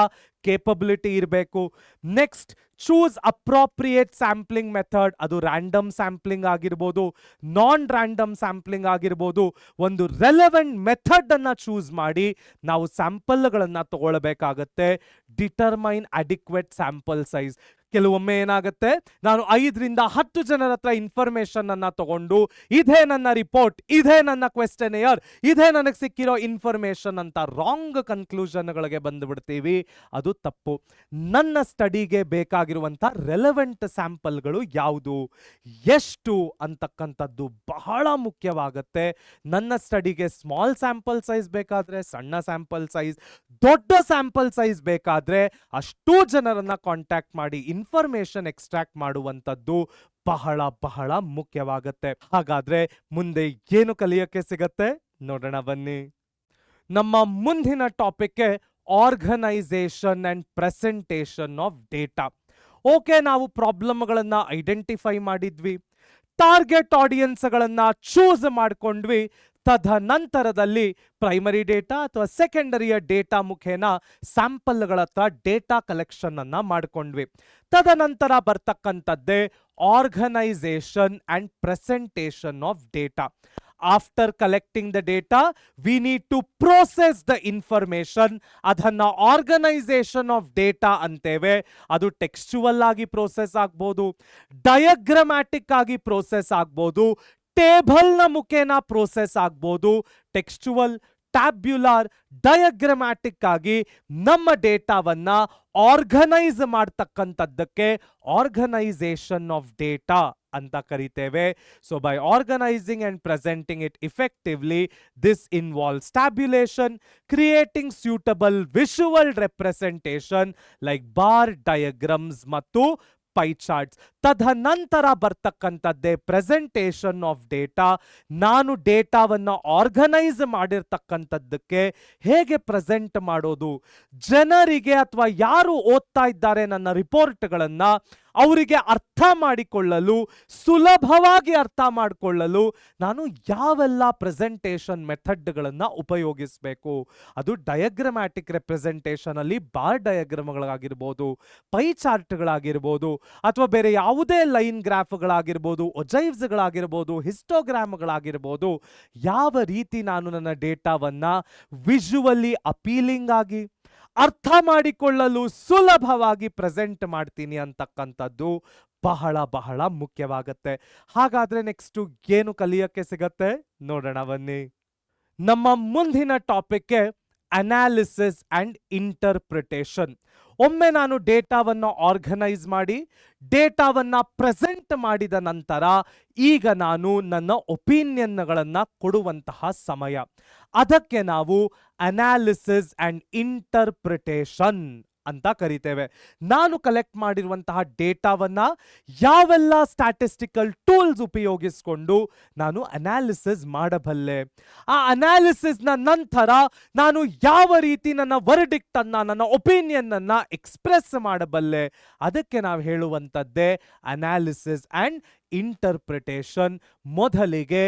ಕೇಪಬಿಲಿಟಿ ಇರಬೇಕು. Next, choose appropriate sampling method. ಅದು ರ್ಯಾಂಡಮ್ ಸ್ಯಾಂಪ್ಲಿಂಗ್ ಆಗಿರ್ಬೋದು, ನಾನ್ ರ್ಯಾಂಡಮ್ ಸ್ಯಾಂಪ್ಲಿಂಗ್ ಆಗಿರ್ಬೋದು. ಒಂದು ರೆಲೆವೆಂಟ್ ಮೆಥಡ್ ಅನ್ನ ಚೂಸ್ ಮಾಡಿ ನಾವು ಸ್ಯಾಂಪಲ್ಗಳನ್ನ ತಗೊಳ್ಬೇಕಾಗತ್ತೆ. Determine adequate sample size. ಕೆಲವೊಮ್ಮೆ ಏನಾಗುತ್ತೆ, ನಾನು 5 ರಿಂದ 10 ಜನರ ಹತ್ರ ಇನ್ಫಾರ್ಮೇಶನ್ ಅನ್ನ ತಗೊಂಡು ಇದೇ ನನ್ನ ರಿಪೋರ್ಟ್, ಇದೇ ನನ್ನ ಕ್ವೆಶ್ಚನಿಯರ್, ಇದೇ ನನಗೆ ಸಿಕ್ಕಿರೋ ಇನ್ಫಾರ್ಮೇಶನ್ ಅಂತ ರಾಂಗ್ ಕನ್ಕ್ಲೂಷನ್ಗಳಿಗೆ ಬಂದುಬಿಡ್ತೀವಿ. ಅದು ತಪ್ಪು. ನನ್ನ ಸ್ಟಡಿಗೆ ಬೇಕಾಗಿರುವಂತ ರೆಲೆವೆಂಟ್ ಸ್ಯಾಂಪಲ್ಗಳು ಯಾವುದು, ಎಷ್ಟು ಅಂತಕ್ಕಂಥದ್ದು ಬಹಳ ಮುಖ್ಯವಾಗುತ್ತೆ. ನನ್ನ ಸ್ಟಡಿಗೆ ಸ್ಮಾಲ್ ಸ್ಯಾಂಪಲ್ ಸೈಜ್ ಬೇಕಾದ್ರೆ ಸಣ್ಣ ಸ್ಯಾಂಪಲ್ ಸೈಜ್, ದೊಡ್ಡ ಸ್ಯಾಂಪಲ್ ಸೈಜ್ ಬೇಕಾದ್ರೆ ಅಷ್ಟೂ ಜನರನ್ನ ಕಾಂಟ್ಯಾಕ್ಟ್ ಮಾಡಿ ಇನ್ಫಾರ್ಮೇಶನ್ ಎಕ್ಸ್ಟ್ರಾಕ್ಟ್ ಮಾಡುವಂಥದ್ದು ಬಹಳ ಬಹಳ ಮುಖ್ಯವಾಗುತ್ತೆ. ಹಾಗಾದ್ರೆ ಮುಂದೆ ಏನು ಕಲಿಯಕ್ಕೆ ಸಿಗತ್ತೆ ನೋಡೋಣ ಬನ್ನಿ. ನಮ್ಮ ಮುಂದಿನ topic organisation and presentation of data. Okay, ನಾವು ಪ್ರಾಬ್ಲಮ್ಗಳನ್ನ ಐಡೆಂಟಿಫೈ ಮಾಡಿದ್ವಿ, ಟಾರ್ಗೆಟ್ ಆಡಿಯನ್ಸ್ಗಳನ್ನ ಚೂಸ್ ಮಾಡ್ಕೊಂಡ್ವಿ. ತದನಂತರದಲ್ಲಿ ಪ್ರೈಮರಿ ಡೇಟಾ ಅಥವಾ ಸೆಕೆಂಡರಿಯ ಡೇಟಾ ಮುಖೇನ ಸ್ಯಾಂಪಲ್ಗಳ ಹತ್ರ ಡೇಟಾ ಕಲೆಕ್ಷನ್ ಅನ್ನ ಮಾಡ್ಕೊಂಡ್ವಿ. ತದನಂತರ ಬರ್ತಕ್ಕಂಥದ್ದೇ organisation and presentation of data. After collecting the data, we need to process the information. ಅದನ್ನ ಆರ್ಗನೈಸೇಷನ್ ಆಫ್ ಡೇಟಾ ಅಂತೇವೆ. ಅದು ಟೆಕ್ಸ್ಚುವಲ್ ಆಗಿ ಪ್ರೋಸೆಸ್ ಆಗ್ಬೋದು, ಡಯಾಗ್ರಾಮ್ಯಾಟಿಕ್ ಆಗಿ ಪ್ರೋಸೆಸ್ ಆಗ್ಬೋದು, ಟೇಬಲ್ನ ಮುಖೇನ ಪ್ರೋಸೆಸ್ ಆಗ್ಬೋದು. ಟೆಕ್ಸ್ಚುವಲ್, ಟ್ಯಾಬ್ಯುಲಾರ್, ಡಯಾಗ್ರಾಮ್ಯಾಟಿಕ್ ಆಗಿ ನಮ್ಮ ಡೇಟಾವನ್ನ ಆರ್ಗನೈಸ್ ಮಾಡ್ತಕ್ಕಂಥದ್ದಕ್ಕೆ ಆರ್ಗನೈಸೇಷನ್ ಆಫ್ ಡೇಟಾ ಅಂತ ಕರಿತೇವೆ. So by organising and presenting it effectively, this involves tabulation, creating suitable visual representation like bar diagrams ಮತ್ತು ಪೈ ಚಾರ್ಟ್ಸ್. ತದನಂತರ ಬರ್ತಕ್ಕಂಥದ್ದೇ ಪ್ರೆಸೆಂಟೇಷನ್ ಆಫ್ ಡೇಟಾ. ನಾನು ಡೇಟಾವನ್ನು ಆರ್ಗನೈಸ್ ಮಾಡಿರ್ತಕ್ಕಂಥದ್ದಕ್ಕೆ ಹೇಗೆ ಪ್ರೆಸೆಂಟ್ ಮಾಡೋದು, ಜನರಿಗೆ ಅಥವಾ ಯಾರು ಓದ್ತಾ ಇದ್ದಾರೆ ನನ್ನ ರಿಪೋರ್ಟ್ಗಳನ್ನ ಅವರಿಗೆ ಅರ್ಥ ಮಾಡಿಕೊಳ್ಳಲು, ಸುಲಭವಾಗಿ ಅರ್ಥ ಮಾಡಿಕೊಳ್ಳಲು ನಾನು ಯಾವೆಲ್ಲ ಪ್ರೆಸೆಂಟೇಷನ್ ಮೆಥಡ್ಗಳನ್ನ ಉಪಯೋಗಿಸಬೇಕು. ಅದು ಡಯಾಗ್ರಾಮ್ಯಾಟಿಕ್ ರೆಪ್ರೆಸೆಂಟೇಷನ್ ಅಲ್ಲಿ ಬಾರ್ ಡಯಾಗ್ರಾಮ್ಗಳಾಗಿರ್ಬೋದು, ಪೈ ಚಾರ್ಟ್ಗಳಾಗಿರ್ಬೋದು, ಅಥವಾ ಬೇರೆ ಯಾವುದೇ ಲೈನ್ ಗ್ರಾಫ್ಗಳಾಗಿರ್ಬೋದು, ಒಜೈವ್ಸ್ಗಳಾಗಿರ್ಬೋದು, ಹಿಸ್ಟೋಗ್ರಾಮ್ಗಳಾಗಿರ್ಬೋದು. ಯಾವ ರೀತಿ ನಾನು ನನ್ನ ಡೇಟಾವನ್ನ ವಿಜುವಲಿ ಅಪೀಲಿಂಗ್ ಆಗಿ, ಅರ್ಥ ಮಾಡಿಕೊಳ್ಳಲು ಸುಲಭವಾಗಿ ಪ್ರೆಸೆಂಟ್ ಮಾಡ್ತೀನಿ ಅಂತಕ್ಕಂಥದ್ದು ಬಹಳ ಬಹಳ ಮುಖ್ಯವಾಗತ್ತೆ. ಹಾಗಾದ್ರೆ ನೆಕ್ಸ್ಟ್ ಏನು ಕಲಿಯಕ್ಕೆ ಸಿಗತ್ತೆ ನೋಡೋಣ ಬನ್ನಿ. ನಮ್ಮ ಮುಂದಿನ ಟಾಪಿಕ್ ಅನಾಲಿಸಿಸ್ ಅಂಡ್ ಇಂಟರ್ಪ್ರಿಟೇಷನ್. ಒಮ್ಮೆ ನಾನು ಡೇಟಾವನ್ನು ಆರ್ಗನೈಸ್ ಮಾಡಿ ಡೇಟಾವನ್ನ ಪ್ರೆಸೆಂಟ್ ಮಾಡಿದ ನಂತರ ಈಗ ನಾನು ನನ್ನ ಒಪಿನಿಯನ್ಗಳನ್ನ ಕೊಡುವಂತಹ ಸಮಯ. ಅದಕ್ಕೆ ನಾವು ಅನಾಲಿಸಿಸ್ ಅಂಡ್ ಇಂಟರ್ಪ್ರಿಟೇಷನ್ ಅಂತ ಕರಿತೇವೆ. ನಾನು ಕಲೆಕ್ಟ್ ಮಾಡಿರುವಂತಹ ಡೇಟಾವನ್ನ ಯಾವೆಲ್ಲ ಸ್ಟ್ಯಾಟಿಸ್ಟಿಕಲ್ ಟೂಲ್ಸ್ ಉಪಯೋಗಿಸಿಕೊಂಡು ನಾನು ಅನಾಲಿಸಿಸ್ ಮಾಡಬಲ್ಲೆ, ಆ ಅನಾಲಿಸಿಸ್ನ ನಂತರ ನಾನು ಯಾವ ರೀತಿ ನನ್ನ ವರ್ಡಿಕ್ಟ್ ಅನ್ನ, ನನ್ನ ಒಪಿನಿಯನ್ ಅನ್ನ ಎಕ್ಸ್ಪ್ರೆಸ್ ಮಾಡಬಲ್ಲೆ, ಅದಕ್ಕೆ ನಾವು ಹೇಳುವಂಥದ್ದೇ ಅನಾಲಿಸಿಸ್ ಅಂಡ್ ಇಂಟರ್ಪ್ರಿಟೇಷನ್. ಮೊದಲಿಗೆ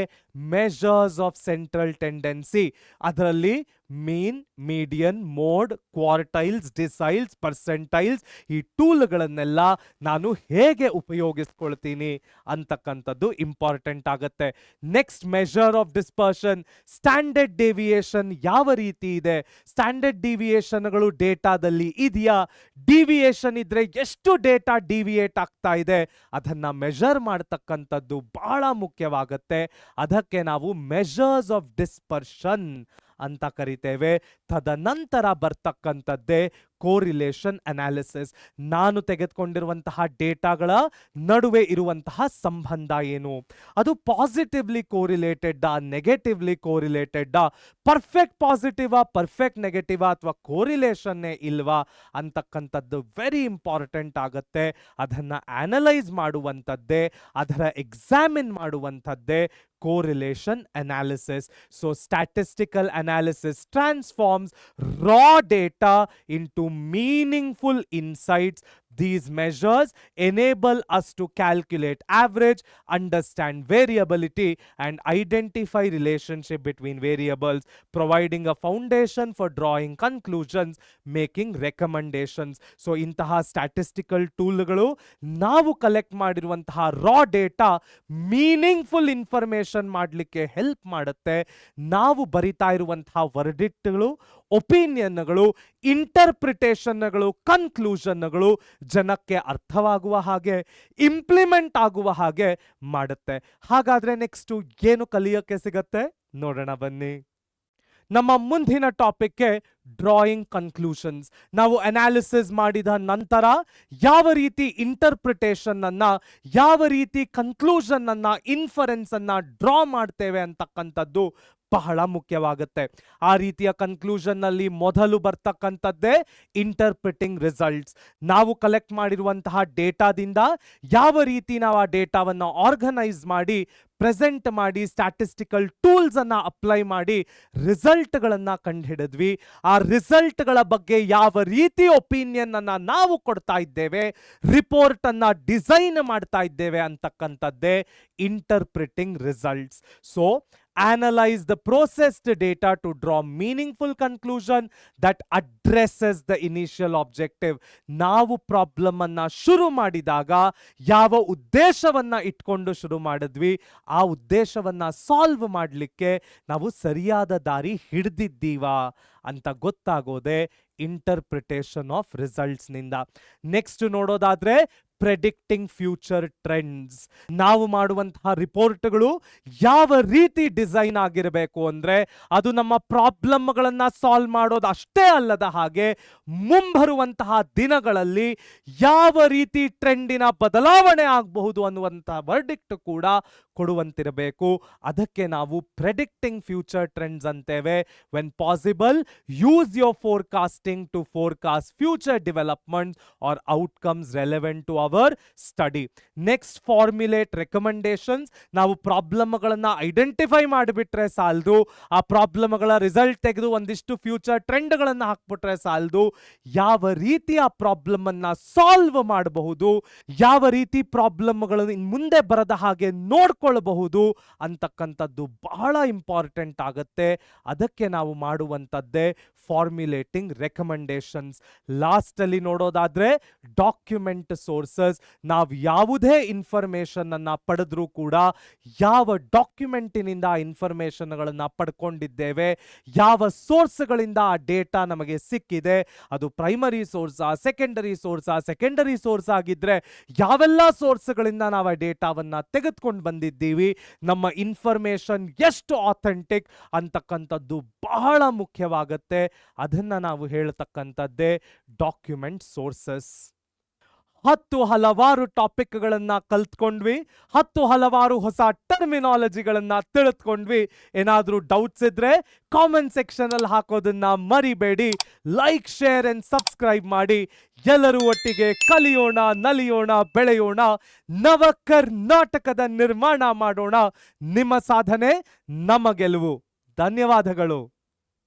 ಮೆಷರ್ಸ್ ಆಫ್ ಸೆಂಟ್ರಲ್ ಟೆಂಡೆನ್ಸಿ, ಅದರಲ್ಲಿ ಮೀನ್, ಮೀಡಿಯನ್, ಮೋಡ್, ಕ್ವಾರ್ಟೈಲ್ಸ್, ಡಿಸೈಲ್ಸ್, ಪರ್ಸೆಂಟೈಲ್ಸ್, ಈ ಟೂಲ್ಗಳನ್ನೆಲ್ಲ ನಾನು ಹೇಗೆ ಉಪಯೋಗಿಸ್ಕೊಳ್ತೀನಿ ಅಂತಕ್ಕಂಥದ್ದು ಇಂಪಾರ್ಟೆಂಟ್ ಆಗುತ್ತೆ. Next measure of dispersion, standard deviation ಯಾವ ರೀತಿ ಇದೆ, ಸ್ಟ್ಯಾಂಡರ್ಡ್ ಡಿವಿಯೇಷನ್ಗಳು ಡೇಟಾದಲ್ಲಿ ಇದೆಯಾ, ಡಿವಿಯೇಷನ್ ಇದ್ರೆ ಎಷ್ಟು ಡೇಟಾ ಡಿವಿಯೇಟ್ ಆಗ್ತಾ ಇದೆ ಅದನ್ನ ಮೆಷರ್ ಮಾಡ್ತಕ್ಕಂಥದ್ದು ಬಹಳ ಮುಖ್ಯವಾಗುತ್ತೆ. ಅದಕ್ಕೆ ನಾವು ಮೆಷರ್ಸ್ ಆಫ್ ಡಿಸ್ಪರ್ಷನ್ ಅಂತ ಕರಿತೇವೆ. ತದನಂತರ ಬರ್ತಕ್ಕಂಥದ್ದೇ ಕೋರಿಲೇಷನ್ ಅನಾಲಿಸಿಸ್. ನಾನು ತೆಗೆದುಕೊಂಡಿರುವಂತಹ ಡೇಟಾಗಳ ನಡುವೆ ಇರುವಂತಹ ಸಂಬಂಧ ಏನು, ಅದು positively correlated, negatively correlated, perfect positive, perfect negative, ಅಥವಾ ಕೋರಿಲೇಷನ್ನೇ ಇಲ್ವಾ ಅಂತಕ್ಕಂಥದ್ದು ವೆರಿ ಇಂಪಾರ್ಟೆಂಟ್ ಆಗುತ್ತೆ. ಅದನ್ನು ಅನಲೈಸ್ ಮಾಡುವಂಥದ್ದೇ, ಅದರ examine ಮಾಡುವಂಥದ್ದೇ correlation analysis. So statistical analysis transforms raw data into meaningful insights. These measures enable us to calculate average, understand variability, and identify relationship between variables, providing a foundation for drawing conclusions, making recommendations. So intaha statistical toolಗಳು ನಾವು collect ಮಾಡಿರುವಂತಹ ರಾ data meaningful information ಮಾಡಲಿಕ್ಕೆ help ಮಾಡುತ್ತೆ. ನಾವು ಬರಿತಾ ಇರುವಂತಹ ವರ್ಡಿಕ್ಟ್ಗಳು, ಒಪಿನಿಯನ್ಗಳು, ಇಂಟರ್ಪ್ರಿಟೇಷನ್ಗಳು, ಕನ್ಕ್ಲೂಷನ್ಗಳು ಜನಕ್ಕೆ ಅರ್ಥವಾಗುವ ಹಾಗೆ, ಇಂಪ್ಲಿಮೆಂಟ್ ಆಗುವ ಹಾಗೆ ಮಾಡುತ್ತೆ. ಹಾಗಾದ್ರೆ ನೆಕ್ಸ್ಟ್ ಏನು ಕಲಿಯೋಕೆ ಸಿಗತ್ತೆ ನೋಡೋಣ ಬನ್ನಿ. ನಮ್ಮ ಮುಂದಿನ ಟಾಪಿಕ್ಗೆ ಡ್ರಾಯಿಂಗ್ ಕನ್ಕ್ಲೂಷನ್ಸ್. ನಾವು ಅನಾಲಿಸಿಸ್ ಮಾಡಿದ ನಂತರ ಯಾವ ರೀತಿ ಇಂಟರ್ಪ್ರಿಟೇಷನ್ ಅನ್ನ, ಯಾವ ರೀತಿ ಕನ್ಕ್ಲೂಷನ್ ಅನ್ನ, ಇನ್ಫರೆನ್ಸ್ ಅನ್ನ ಡ್ರಾ ಮಾಡ್ತೇವೆ ಅಂತಕ್ಕಂಥದ್ದು ಬಹಳ ಮುಖ್ಯವಾಗುತ್ತೆ. ಆ ರೀತಿಯ ಕನ್ಕ್ಲೂಷನ್ ನಲ್ಲಿ ಮೊದಲು ಬರ್ತಕ್ಕಂಥದ್ದೇ ಇಂಟರ್ಪ್ರಿಟಿಂಗ್ ರಿಸಲ್ಟ್ಸ್. ನಾವು ಕಲೆಕ್ಟ್ ಮಾಡಿರುವಂತಹ ಡೇಟಾದಿಂದ ಯಾವ ರೀತಿ ನಾವು ಆ ಡೇಟಾವನ್ನು ಆರ್ಗನೈಸ್ ಮಾಡಿ ಪ್ರೆಸೆಂಟ್ ಮಾಡಿ ಸ್ಟ್ಯಾಟಿಸ್ಟಿಕಲ್ ಟೂಲ್ಸ್ ಅನ್ನ ಅಪ್ಲೈ ಮಾಡಿ ರಿಸಲ್ಟ್ಗಳನ್ನ ಕಂಡುಹಿಡಿದ್ವಿ. ಆ ರಿಸಲ್ಟ್ಗಳ ಬಗ್ಗೆ ಯಾವ ರೀತಿ ಒಪಿನಿಯನ್ ಅನ್ನ ನಾವು ಕೊಡ್ತಾ ಇದ್ದೇವೆ, ರಿಪೋರ್ಟ್ ಅನ್ನ ಡಿಸೈನ್ ಮಾಡ್ತಾ ಇದ್ದೇವೆ ಅಂತಕ್ಕಂಥದ್ದೇ interpreting results. So analyze the processed data to draw meaningful conclusion that addresses the initial objective. ನಾವು ಪ್ರಾಬ್ಲಮ್ ಅನ್ನ ಶುರು ಮಾಡಿದಾಗ ಯಾವ ಉದ್ದೇಶವನ್ನ ಇಟ್ಕೊಂಡು ಶುರು ಮಾಡಿದ್ವಿ, ಆ ಉದ್ದೇಶವನ್ನ ಸಾಲ್ವ್ ಮಾಡಲಿಕ್ಕೆ ನಾವು ಸರಿಯಾದ ದಾರಿ ಹಿಡಿದಿದ್ದೀವಾ ಅಂತ ಗೊತ್ತಾಗೋದೆ ಇಂಟರ್ಪ್ರಿಟೇಷನ್ ಆಫ್ ರಿಸಲ್ಟ್ಸ್ ನಿಂದ. ನೆಕ್ಸ್ಟ್ ನೋಡೋದಾದ್ರೆ ಪ್ರೆಡಿಕ್ಟಿಂಗ್ ಫ್ಯೂಚರ್ ಟ್ರೆಂಡ್ಸ್. ನಾವು ಮಾಡುವಂತಹ ರಿಪೋರ್ಟ್ಗಳು ಯಾವ ರೀತಿ ಡಿಸೈನ್ ಆಗಿರಬೇಕು ಅಂದ್ರೆ ಅದು ನಮ್ಮ ಪ್ರಾಬ್ಲಮ್ಗಳನ್ನ ಸಾಲ್ವ್ ಮಾಡೋದು ಅಷ್ಟೇ ಅಲ್ಲದ ಹಾಗೆ ಮುಂಬರುವಂತಹ ದಿನಗಳಲ್ಲಿ ಯಾವ ರೀತಿ ಟ್ರೆಂಡಿನ ಬದಲಾವಣೆ ಆಗಬಹುದು ಅನ್ನುವಂತಹ ವರ್ಡಿಕ್ಟ್ ಕೂಡ ಕೊಡುವಂತಿರಬೇಕು. ಅದಕ್ಕೆ ನಾವು ಪ್ರೆಡಿಕ್ಟಿಂಗ್ ಫ್ಯೂಚರ್ ಟ್ರೆಂಡ್ಸ್ ಅಂತೇವೆ. When possible use your forecasting to forecast future development or outcomes relevant to our study. Next formulate recommendations. ನಾವು ಪ್ರಾಬ್ಲಮ್ಗಳನ್ನ ಐಡೆಂಟಿಫೈ ಮಾಡಿಬಿಟ್ರೆ ಸಾಲದು, ಆ ಪ್ರಾಬ್ಲಮ್ಗಳ ರಿಸಲ್ಟ್ ತೆಗೆದು ಒಂದಿಷ್ಟು ಫ್ಯೂಚರ್ ಟ್ರೆಂಡ್ಗಳನ್ನು ಹಾಕ್ಬಿಟ್ರೆ ಸಾಲದು. ಯಾವ ರೀತಿ ಆ ಪ್ರಾಬ್ಲಮ್ ಅನ್ನ ಸಾಲ್ವ್ ಮಾಡಬಹುದು, ಯಾವ ರೀತಿ ಪ್ರಾಬ್ಲಮ್ಗಳು ಮುಂದೆ ಬರದ ಹಾಗೆ ನೋಡ್ಕೊಳ್ಬಹುದು ಅಂತಕ್ಕಂಥದ್ದು ಬಹಳ ಇಂಪಾರ್ಟೆಂಟ್ ಆಗುತ್ತೆ. ಅದಕ್ಕೆ ನಾವು ಮಾಡುವಂಥದ್ದೇ ಫಾರ್ಮ್ಯುಲೇಟಿಂಗ್ ರೆಕಮೆಂಡೇಶನ್ಸ್. ಲಾಸ್ಟ್ ಅಲ್ಲಿ ನೋಡೋದಾದ್ರೆ ಡಾಕ್ಯುಮೆಂಟ್ ಸೋರ್ಸಸ್. ನಾವು ಯಾವುದೇ ಇನ್ಫಾರ್ಮೇಶನ್ ಅನ್ನ ಪಡೆದ್ರೂ ಕೂಡ ಯಾವ ಡಾಕ್ಯುಮೆಂಟಿನಿಂದ ಆ ಇನ್ಫಾರ್ಮೇಶನ್ಗಳನ್ನ ಪಡ್ಕೊಂಡಿದ್ದೇವೆ, ಯಾವ ಸೋರ್ಸ್ಗಳಿಂದ ಆ ಡೇಟಾ ನಮಗೆ ಸಿಕ್ಕಿದೆ, ಅದು ಪ್ರೈಮರಿ ಸೋರ್ಸಾ, ಸೆಕೆಂಡರಿ ಸೋರ್ಸಾ, ಸೆಕೆಂಡರಿ ಸೋರ್ಸ್ ಆಗಿದ್ರೆ ಯಾವೆಲ್ಲ ಸೋರ್ಸ್ಗಳಿಂದ ನಾವು ಆ ಡೇಟಾವನ್ನ ತೆಗೆದುಕೊಂಡು ಬಂದಿದ್ದೀವಿ, ನಮ್ಮ ಇನ್ಫಾರ್ಮೇಶನ್ ಎಷ್ಟು ಆಥೆಂಟಿಕ್ ಅಂತಕ್ಕಂಥದ್ದು ಬಹಳ ಮುಖ್ಯವಾಗುತ್ತೆ. ಅದನ್ನ ನಾವು ಹೇಳ್ತಕ್ಕಂಥದ್ದೇ ಡಾಕ್ಯುಮೆಂಟ್ ಸೋರ್ಸಸ್. 10 ಹಲವಾರು ಟಾಪಿಕ್ಗಳನ್ನ ಕಲ್ತ್ಕೊಂಡ್ವಿ, 10 ಹಲವಾರು ಹೊಸ ಟರ್ಮಿನಾಲಜಿಗಳನ್ನ ತಿಳಿದುಕೊಂಡ್ವಿ. ಏನಾದ್ರೂ ಡೌಟ್ಸ್ ಇದ್ರೆ ಕಾಮೆಂಟ್ ಸೆಕ್ಷನ್ ಅಲ್ಲಿ ಹಾಕೋದನ್ನ ಮರಿಬೇಡಿ. ಲೈಕ್, ಶೇರ್ ಅಂಡ್ ಸಬ್ಸ್ಕ್ರೈಬ್ ಮಾಡಿ. ಎಲ್ಲರೂ ಒಟ್ಟಿಗೆ ಕಲಿಯೋಣ, ನಲಿಯೋಣ, ಬೆಳೆಯೋಣ, ನವ ಕರ್ನಾಟಕದ ನಿರ್ಮಾಣ ಮಾಡೋಣ. ನಿಮ್ಮ ಸಾಧನೆ ನಮ್ಮ ಗೆಲುವು. ಧನ್ಯವಾದಗಳು.